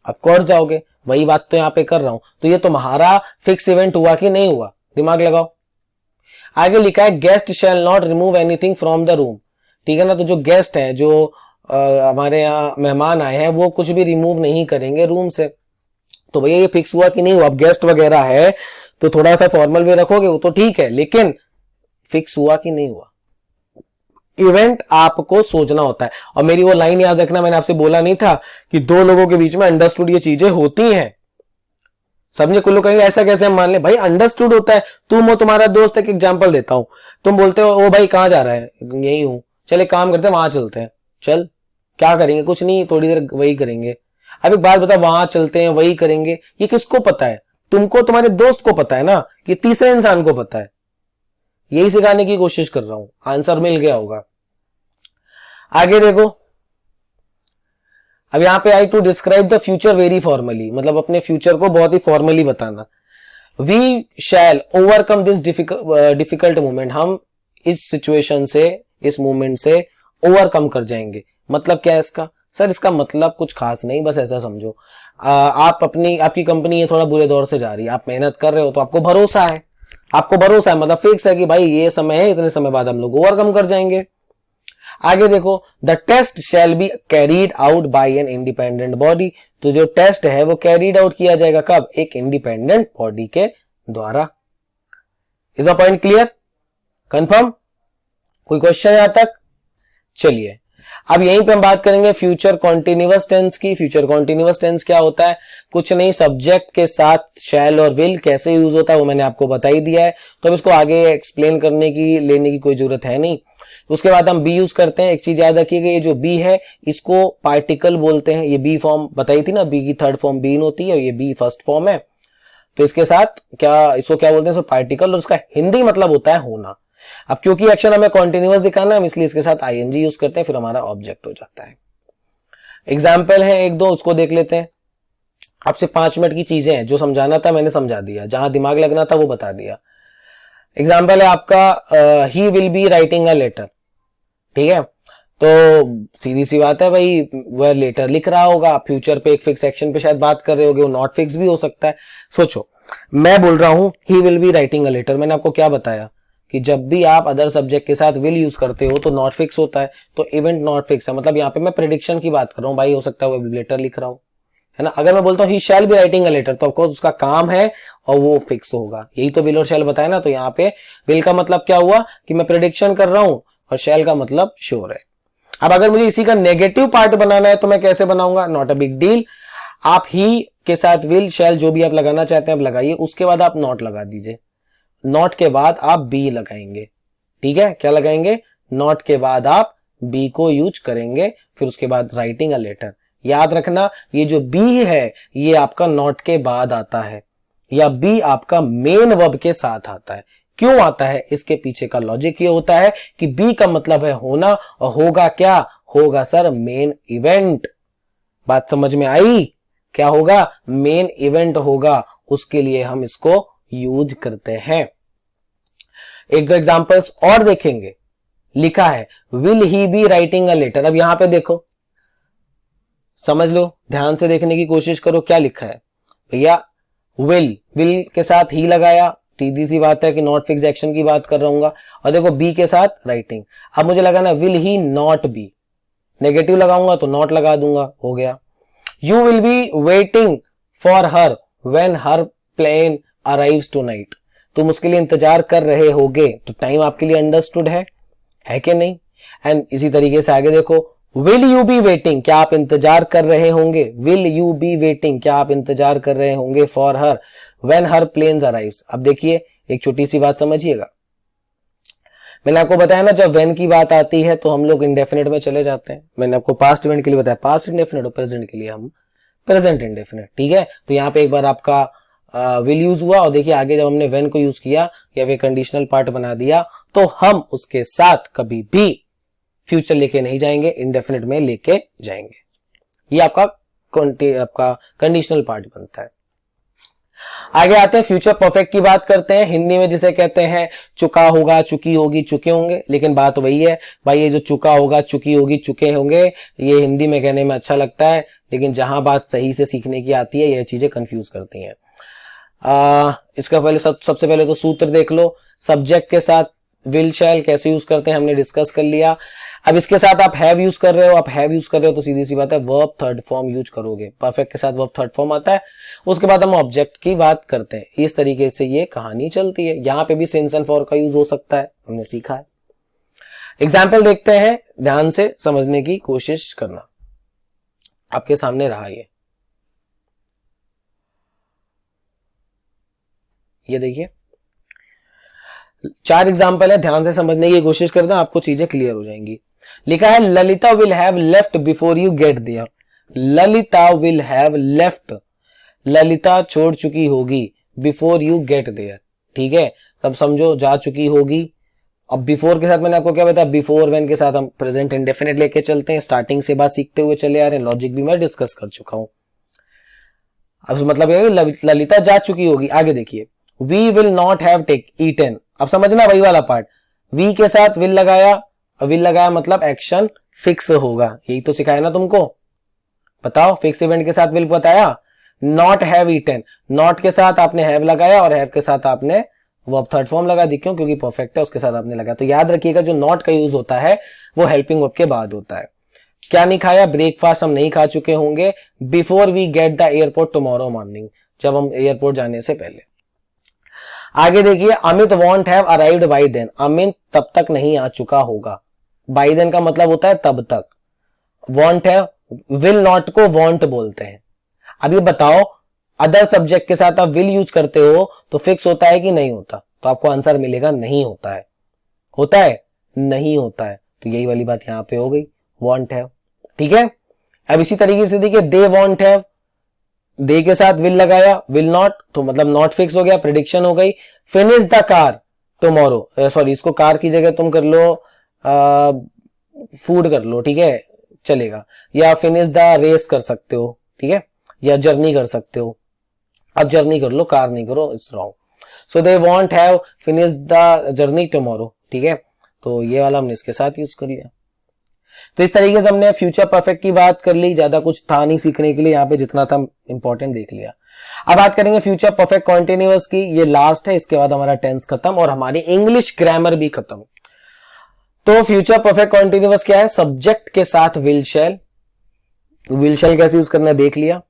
ऑफ कोर्स जाओगे, वही बात तो यहां पे कर रहा हूं। तो ये तुम्हारा फिक्स इवेंट हुआ कि नहीं हुआ, दिमाग लगाओ। आगे लिखा है guest shall not remove anything from the room. ठीक है ना, तो जो गेस्ट हैं, जो हमारे यहाँ मेहमान आए हैं, वो कुछ भी रिमूव नहीं करेंगे रूम से। तो भैया ये फिक्स हुआ कि नहीं हुआ? अब गेस्ट वगैरह है तो थोड़ा सा फॉर्मल वे रखोगे, वो तो ठीक है, लेकिन फिक्स हुआ कि नहीं हुआ? इवेंट आपको सोचना होता है। और मेरी वो लाइन याद रखना, मैंने आपसे बोला नहीं था कि दो लोगों के बीच में अंडरस्टूड ये चीजें होती हैं, समझे? कुछ लोग कहेंगे ऐसा कैसे हम मान ले, भाई अंडरस्टूड होता है। तुम हो, तुम्हारा दोस्त, एक एग्जांपल देता हूं, तुम बोलते हो ओ भाई कहां जा रहा है, यही हूं, चल एक काम करते हैं वहां चलते हैं। चल, क्या करेंगे? कुछ नहीं, थोड़ी देर वही करेंगे। अब एक बात बता, वहां चलते हैं वही करेंगे, ये किसको पता है? तुमको, तुम्हारे दोस्त को पता है ना, कि तीसरे इंसान को पता है। यही सिखाने की कोशिश कर रहा हूं, आंसर मिल गया होगा। आगे देखो, अब यहाँ पे I to describe the future very formally, मतलब अपने फ्यूचर को बहुत ही फॉर्मली बताना। We shall overcome this difficult moment, हम इस सिचुएशन से, इस मोमेंट से ओवरकम कर जाएंगे। मतलब क्या है इसका? सर इसका मतलब कुछ खास नहीं, बस ऐसा समझो आपकी कंपनी ये थोड़ा बुरे दौर से जा रही है, आप मेहनत कर रहे हो तो आपको भरोसा है, मतलब फिक्स है कि भाई ये समय है, इतने समय बाद हम लोग ओवरकम कर जाएंगे। आगे देखो, the test shall be carried out by an independent body, तो जो टेस्ट है वो कैरीड आउट किया जाएगा कब? एक इंडिपेंडेंट बॉडी के द्वारा। Is a point clear? Confirm? कोई क्वेश्चन यहां तक? चलिए अब यहीं पे हम बात करेंगे फ्यूचर कॉन्टिन्यूअस टेंस की। फ्यूचर कॉन्टिन्यूअस टेंस क्या होता है? कुछ नहीं, सब्जेक्ट के साथ शैल और विल कैसे यूज होता है वो मैंने आपको बता ही दिया है, तो अब इसको आगे एक्सप्लेन करने की, लेने की कोई जरूरत है नहीं। उसके बाद हम बी यूज करते हैं। एक चीज याद रखिएगा, ये जो बी है इसको पार्टिकल बोलते हैं। ये बी फॉर्म बताई थी ना, बी की थर्ड फॉर्म बीन होती है और ये बी फर्स्ट फॉर्म है, तो इसके साथ इसको क्या बोलते हैं? इसको पार्टिकल, और इसका हिंदी मतलब होता है होना। अब क्योंकि एक्शन हमें कॉन्टिन्यूअस दिखाना है, हम इसलिए इसके साथ आईएनजी यूज करते हैं, फिर हमारा ऑब्जेक्ट हो जाता है। एग्जाम्पल है एक दो, उसको देख लेते हैं। आपसे 5 मिनट की चीजें हैं, जो समझाना था मैंने समझा दिया, जहां दिमाग लगना था वो बता दिया। एग्जाम्पल है आपका he will be writing a letter, ठीक है? तो सीधी सी बात है भाई, वह लेटर लिख रहा होगा। फ्यूचर पे एक फिक्स एक्शन पे शायद बात कर रहे होगे, वो नॉट फिक्स भी हो सकता है। सोचो, मैं बोल रहा हूं he will be writing a letter, मैंने आपको क्या बताया कि जब भी आप अदर सब्जेक्ट के साथ विल यूज करते हो तो नॉट फिक्स होता है, तो इवेंट नॉट फिक्स है, मतलब यहाँ पे मैं प्रेडिक्शन की बात कर रहा हूं भाई, हो सकता है वो लेटर लिख रहा हूं, है ना? अगर मैं बोलता हूं he shall be writing a letter, तो ऑफकोर्स उसका काम है और वो फिक्स होगा। यही तो विल और शैल बताया ना। तो यहाँ पे विल का मतलब क्या हुआ कि मैं प्रेडिक्शन कर रहा हूं, और शैल का मतलब श्योर है। अब अगर मुझे इसी का नेगेटिव पार्ट बनाना है तो मैं कैसे बनाऊंगा? नॉट अ बिग डील, आप ही के साथ विल शैल जो भी आप लगाना चाहते हैं आप लगाइए, उसके बाद आप नॉट लगा दीजिए। नॉट के बाद आप बी लगाएंगे, ठीक है? क्या लगाएंगे? नॉट के बाद आप बी को यूज करेंगे, फिर उसके बाद राइटिंग अ लेटर। याद रखना, ये जो बी है ये आपका नॉट के बाद आता है, या बी आपका मेन वर्ब के साथ आता है। क्यों आता है? इसके पीछे का लॉजिक ये होता है कि बी का मतलब है होना, और होगा क्या? होगा सर मेन इवेंट। बात समझ में आई? क्या होगा? मेन इवेंट होगा, उसके लिए हम इसको यूज करते हैं। एक दो एग्जांपल्स और देखेंगे। लिखा है will he be writing a letter. अब यहां पे देखो, समझ लो, ध्यान से देखने की कोशिश करो, क्या लिखा है भैया? विल के साथ ही लगाया, सीधी सी बात है कि नॉट फिक्स एक्शन की बात कर रहा हूं, और देखो बी के साथ राइटिंग। अब मुझे लगाना will he not be, negative लगाऊंगा तो नॉट लगा दूंगा, हो गया। You will be waiting for her when her plane arrives tonight, तुम उसके लिए इंतजार कर रहे होगे, तो टाइम आपके लिए अंडरस्टूड है कि नहीं? एंड इसी तरीके से आगे देखो, विल यू बी वेटिंग, क्या आप इंतजार कर रहे होंगे? विल यू बी वेटिंग, क्या आप इंतजार कर रहे होंगे? For her when her planes arrives. अब देखिए एक छोटी सी बात समझिएगा, मैंने आपको बताया ना जब व्हेन की बात आती है तो हम लोग इंडेफिनिट में चले जाते हैं। मैंने आपको पास्ट इवेंट के लिए बताया पास्ट इंडेफिनिट, और प्रेजेंट के लिए हम प्रेजेंट इंडेफिनिट, ठीक है? तो यहाँ पे एक बार आपका विल यूज हुआ, और देखिए आगे जब हमने व्हेन को यूज किया या वे कंडीशनल पार्ट बना दिया, तो हम उसके साथ कभी भी फ्यूचर लेके नहीं जाएंगे, इंडेफिनिट में लेके जाएंगे। ये आपका कंडीशनल पार्ट बनता है। आगे आते हैं फ्यूचर परफेक्ट की बात करते हैं, हिंदी में जिसे कहते हैं चुका होगा, चुकी होगी, चुके होंगे। लेकिन बात वही है भाई, ये जो चुका होगा, चुकी होगी, चुके होंगे, ये हिंदी में कहने में अच्छा लगता है, लेकिन जहां बात सही से सीखने की आती है यह चीजें कंफ्यूज करती हैं। इसका पहले सबसे पहले तो सूत्र देख लो। सब्जेक्ट के साथ विल शैल कैसे यूज करते हैं हमने डिस्कस कर लिया। अब इसके साथ आप हैव यूज कर रहे हो, आप हैव यूज कर रहे हो तो सीधी सी बात है वर्ब थर्ड फॉर्म यूज करोगे। परफेक्ट के साथ वर्ब थर्ड फॉर्म आता है। उसके बाद हम ऑब्जेक्ट की बात करते हैं। इस तरीके से ये कहानी चलती है। यहां पे भी सिंस एंड फॉर का यूज हो सकता है, हमने सीखा है। एग्जाम्पल देखते हैं, ध्यान से समझने की कोशिश करना। आपके सामने रहा ये देखिए 4 एग्जाम्पल है, ध्यान से समझने की कोशिश करना, आपको चीजें क्लियर हो जाएंगी। लिखा है Lalita will have left before you get there. Lalita will have left, Lalita छोड़ चुकी होगी बिफोर यू गेट देयर, ठीक है? तब समझो जा चुकी होगी, अब बिफोर के साथ मैंने आपको क्या बताया, बिफोर व्हेन के साथ हम प्रेजेंट इंडेफिनिट लेके चलते हैं, स्टार्टिंग से बात सीखते हुए चले आ रहे हैं, लॉजिक भी मैं डिस्कस कर चुका हूं। अब मतलब ये ललिता जा चुकी होगी। आगे देखिए, we will not have take eaten. अब समझना वही वाला पार्ट, वी के साथ विल लगाया मतलब एक्शन फिक्स होगा, यही तो सिखाया ना तुमको। बताओ, फिक्स इवेंट के साथ विल बताया। नॉट हैव ईटन, नॉट के साथ आपने हैव लगाया और हैव के साथ आपने वर्ब थर्ड फॉर्म लगा दी, क्यों? क्योंकि परफेक्ट है, उसके साथ आपने लगाया। तो याद रखिएगा जो नॉट का यूज होता है वो हेल्पिंग वर्ब के बाद होता है। क्या नहीं खाया? ब्रेकफास्ट हम नहीं खा चुके होंगे before we get the airport tomorrow morning, जब हम एयरपोर्ट जाने से पहले। आगे देखिए, Amit won't have arrived by then. Amit तब तक नहीं आ चुका होगा। बाय देन का मतलब होता है तब तक। वॉन्ट हैव, विल नॉट को वॉन्ट बोलते हैं। अब ये बताओ, अदर सब्जेक्ट के साथ आप विल यूज करते हो तो फिक्स होता है कि नहीं होता? तो आपको आंसर मिलेगा नहीं होता है। होता है? नहीं होता है। तो यही वाली बात यहां पे हो गई, वॉन्ट हैव। ठीक है, अब इसी तरीके से देखिए, दे वॉन्ट हैव, दे के साथ विल लगाया, विल नॉट, तो मतलब नॉट फिक्स हो गया, प्रेडिक्शन हो गई। Finish the car tomorrow, sorry इसको कार की जगह तुम कर लो फूड कर लो, ठीक है, चलेगा। या फिनिश द रेस कर सकते हो, ठीक है, या जर्नी कर सकते हो। अब जर्नी कर लो, कार नहीं करो, it's wrong. So they want have finish the journey tomorrow, ठीक है। तो ये वाला हमने इसके साथ यूज कर लिया। तो इस तरीके से हमने फ्यूचर परफेक्ट की बात कर ली, ज्यादा कुछ था नहीं सीखने के लिए, यहाँ पे जितना था इंपॉर्टेंट देख लिया। अब बात करेंगे फ्यूचर परफेक्ट कॉन्टिन्यूअस की, ये लास्ट है, इसके बाद हमारा टेंस खत्म और हमारी इंग्लिश ग्रामर भी खत्म। तो फ्यूचर परफेक्ट कॉन्टिन्यूअस क्या है? सब्जेक्ट के साथ विल शैल, विल शैल कैसे यूज करना है देख लिया।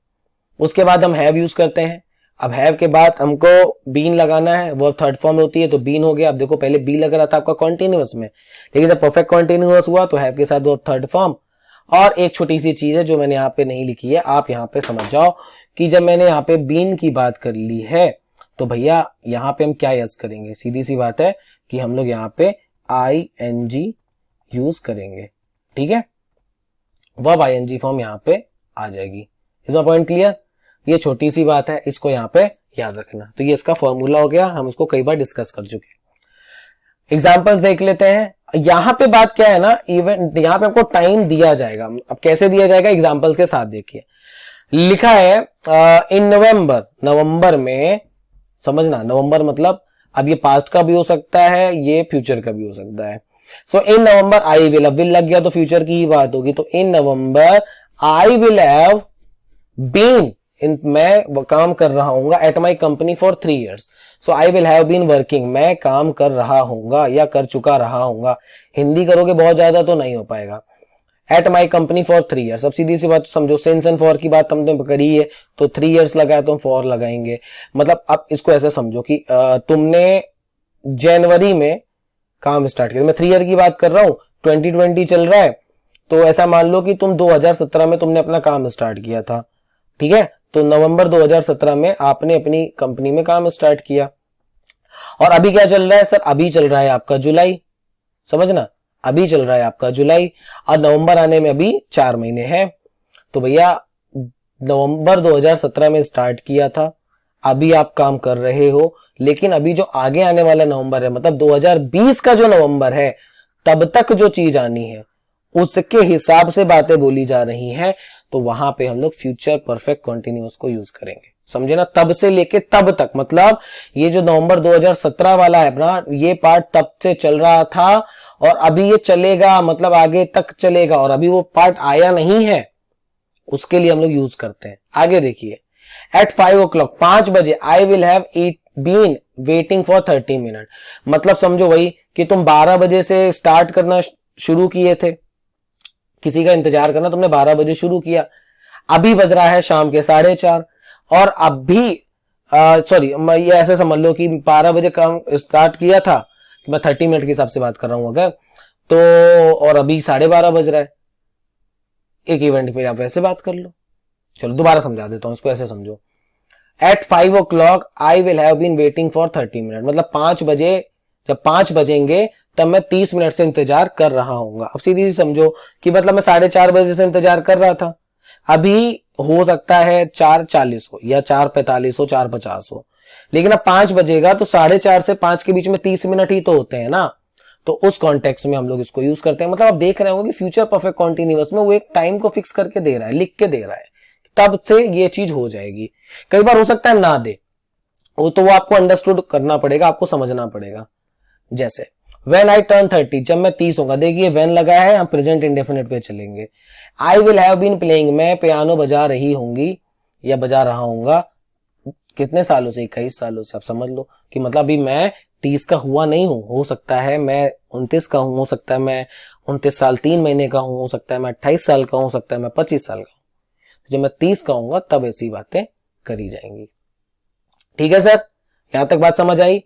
उसके बाद हम हैव यूज करते हैं। अब हैव के बाद हमको बीन लगाना है, वो थर्ड फॉर्म में होती है, तो बीन हो गया। अब देखो, पहले बी लग रहा था आपका कॉन्टिन्यूअस में, लेकिन जब परफेक्ट कॉन्टिन्यूअस हुआ तो हैव के साथ वो थर्ड फॉर्म। और एक छोटी सी चीज है जो मैंने यहाँ पे नहीं लिखी है, आप यहाँ पे समझ जाओ कि जब मैंने यहाँ पे बीन की बात कर ली है तो भैया यहाँ पे हम क्या यूज करेंगे? सीधी सी बात है कि हम लोग यहाँ पे ING यूज करेंगे, ठीक है, वर्ब ING फॉर्म यहाँ पे आ जाएगी। इसका पॉइंट क्लियर? ये छोटी सी बात है, इसको यहाँ पे याद रखना। तो ये इसका फॉर्मूला हो गया, हम इसको कई बार डिस्कस कर चुके हैं। एग्जांपल्स देख लेते हैं। यहाँ पे बात क्या है ना, इवेंट यहाँ पे आपको टाइम दिया जाएगा। अब कैसे दिया जाएगा? एग्जांपल्स के साथ देखिए। लिखा है इन नवंबर, नवंबर में, समझना, नवंबर मतलब अब ये पास्ट का भी हो सकता है, ये फ्यूचर का भी हो सकता है। सो इन नवंबर आई विल, अब विल लग गया तो फ्यूचर की ही बात होगी। तो in November I will have been, मैं काम कर रहा हूंगा at my company for 3 years। So I will have been working, मैं काम कर रहा हूंगा या कर चुका रहा हूंगा। हिंदी करोगे बहुत ज्यादा तो नहीं हो पाएगा। Eight my company for 3 years, अब सीधी सी बात समझो, सिंस एंड फॉर की बात हमने करी है, तो 3 years लगाया तो हम फॉर लगाएंगे। मतलब अब इसको ऐसे समझो कि तुमने जनवरी में काम स्टार्ट किया, मैं 3 year की बात कर रहा हूं, 2020 चल रहा है, तो ऐसा मान लो कि तुम 2017 में तुमने अपना काम स्टार्ट किया था, ठीक है। तो नवंबर 2017 में आपने अपनी कंपनी में काम स्टार्ट किया। और अभी क्या चल रहा है सर? अभी चल रहा है आपका जुलाई, समझना, अभी चल रहा है आपका जुलाई, और नवंबर आने में अभी 4 महीने हैं। तो भैया नवंबर 2017 में स्टार्ट किया था, अभी आप काम कर रहे हो, लेकिन अभी जो आगे आने वाला नवंबर है, मतलब 2020 का जो नवंबर है, तब तक जो चीज आनी है उसके हिसाब से बातें बोली जा रही हैं। तो वहां पे हम लोग फ्यूचर परफेक्ट कॉन्टिन्यूअस को यूज करेंगे, समझे ना। तब से लेके तब तक, मतलब ये जो नवंबर 2017 वाला है ना, ये पार्ट तब से चल रहा था और अभी ये चलेगा, मतलब आगे तक चलेगा, और अभी वो पार्ट आया नहीं है, उसके लिए हम लोग यूज करते हैं। आगे देखिए, एट 5 o'clock, 5 बजे, I will have been waiting for 30 minutes। मतलब समझो वही कि तुम 12 बजे से स्टार्ट करना शुरू किए थे, किसी का इंतजार करना तुमने 12 बजे शुरू किया, अभी बज रहा है शाम के 4:30, और अभी सॉरी ये ऐसे समझ लो कि 12 बजे काम स्टार्ट किया था, कि मैं 30 मिनट के हिसाब से बात कर रहा हूं अगर तो, और अभी 12:30 बज रहा है। एक इवेंट पे आप वैसे बात कर लो। चलो दोबारा समझा देता हूं, इसको ऐसे समझो। At 5 o'clock I will have been waiting for 30 minutes, मतलब 5 बजे, जब 5 बजेंगे तब मैं 30 मिनट से इंतजार कर रहा हूंगा। अब सीधी सी समझो कि मतलब मैं 4:30 बजे से इंतजार कर रहा था, अभी हो सकता है 4:40 हो या 4:45 हो, 4:50 हो, लेकिन अब 5 बजेगा तो 4:30 से 5 के बीच में 30 मिनट ही तो होते हैं ना। तो उस कॉन्टेक्स्ट में हम लोग इसको यूज करते हैं। मतलब आप देख रहे होंगे कि फ्यूचर परफेक्ट कॉन्टिन्यूअस में वो एक टाइम को फिक्स करके दे रहा है, लिख के दे रहा है, तब से ये चीज हो जाएगी। कई बार हो सकता है ना दे, वो आपको अंडरस्टूड करना पड़ेगा, आपको समझना पड़ेगा। जैसे व्हेन आई टर्न 30, जब मैं 30 होगा, देखिए व्हेन लगा है, हम प्रेजेंट इंडेफिनिट पे चलेंगे। I will have been playing, मैं पियानो बजा रही होंगी या बजा रहा होऊंगा कितने सालों से, 21 सालों से। आप समझ लो कि मतलब अभी मैं 30 का हुआ नहीं हूं, हो सकता है मैं 29 का हूं, हो सकता है मैं 29 साल 3 महीने का हूं, हो सकता है मैं 28 साल का हूं, हो सकता है मैं 25 साल का हूं। जब मैं 30 का होऊंगा तब ऐसी बातें करी जाएंगी। ठीक है सर, यहां तक बात समझ आई।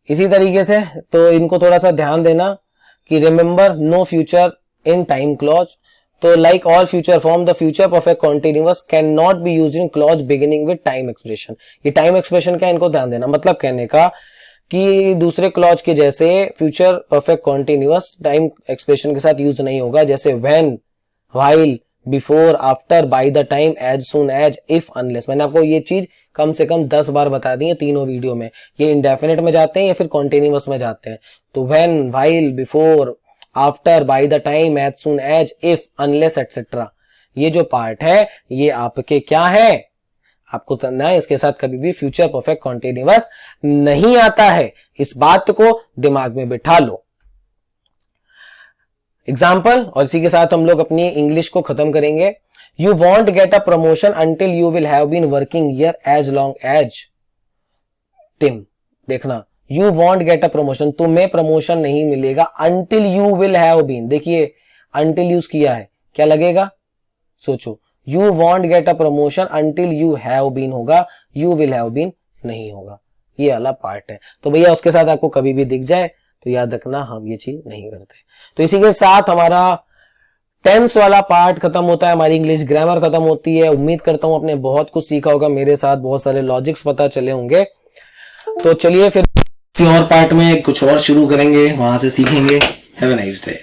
इसी तरीके से तो इनको थोड़ा सा ध्यान देना कि remember no future in time clause. तो like all future form, the future perfect continuous can not be used in clause beginning with time expression. ये टाइम एक्सप्रेशन का इनको ध्यान देना, मतलब कहने का कि दूसरे क्लॉज के जैसे future perfect continuous time expression के साथ यूज नहीं होगा, जैसे when, while, before, after, by the time, as soon as, if, unless. मैंने आपको ये चीज कम से कम 10 बार बता दी है तीनों वीडियो में। ये इंडेफिनिट में जाते हैं या फिर कॉन्टिन्यूअस में जाते हैं। तो when, while, before, after, by the time, as soon as, if, unless etcetera, ये जो पार्ट है ये आपके क्या है, आपको करना है। इसके साथ कभी भी फ्यूचर परफेक्ट कॉन्टिन्यूअस नहीं आता है, इस बात को दिमाग में बिठा लो। एग्जाम्पल, और इसी के साथ हम लोग अपनी इंग्लिश को खत्म करेंगे। You won't get a promotion until you will have been working here as long as Tim. देखना, you won't get a promotion, तुम्हें प्रमोशन नहीं मिलेगा until you will have been. देखिए अंटिल यूज किया है, क्या लगेगा, सोचो। You won't get a promotion until you have been होगा, यू विल हैव बीन नहीं होगा। ये वाला पार्ट है। तो भैया उसके साथ आपको कभी भी दिख जाए तो याद रखना हम ये चीज नहीं करते। तो इसी के साथ हमारा टेंस वाला पार्ट खत्म होता है, हमारी इंग्लिश ग्रामर खत्म होती है। उम्मीद करता हूं आपने बहुत कुछ सीखा होगा, मेरे साथ बहुत सारे लॉजिक्स पता चले होंगे। तो चलिए फिर किसी और पार्ट में कुछ और शुरू करेंगे, वहां से सीखेंगे। Have a nice day.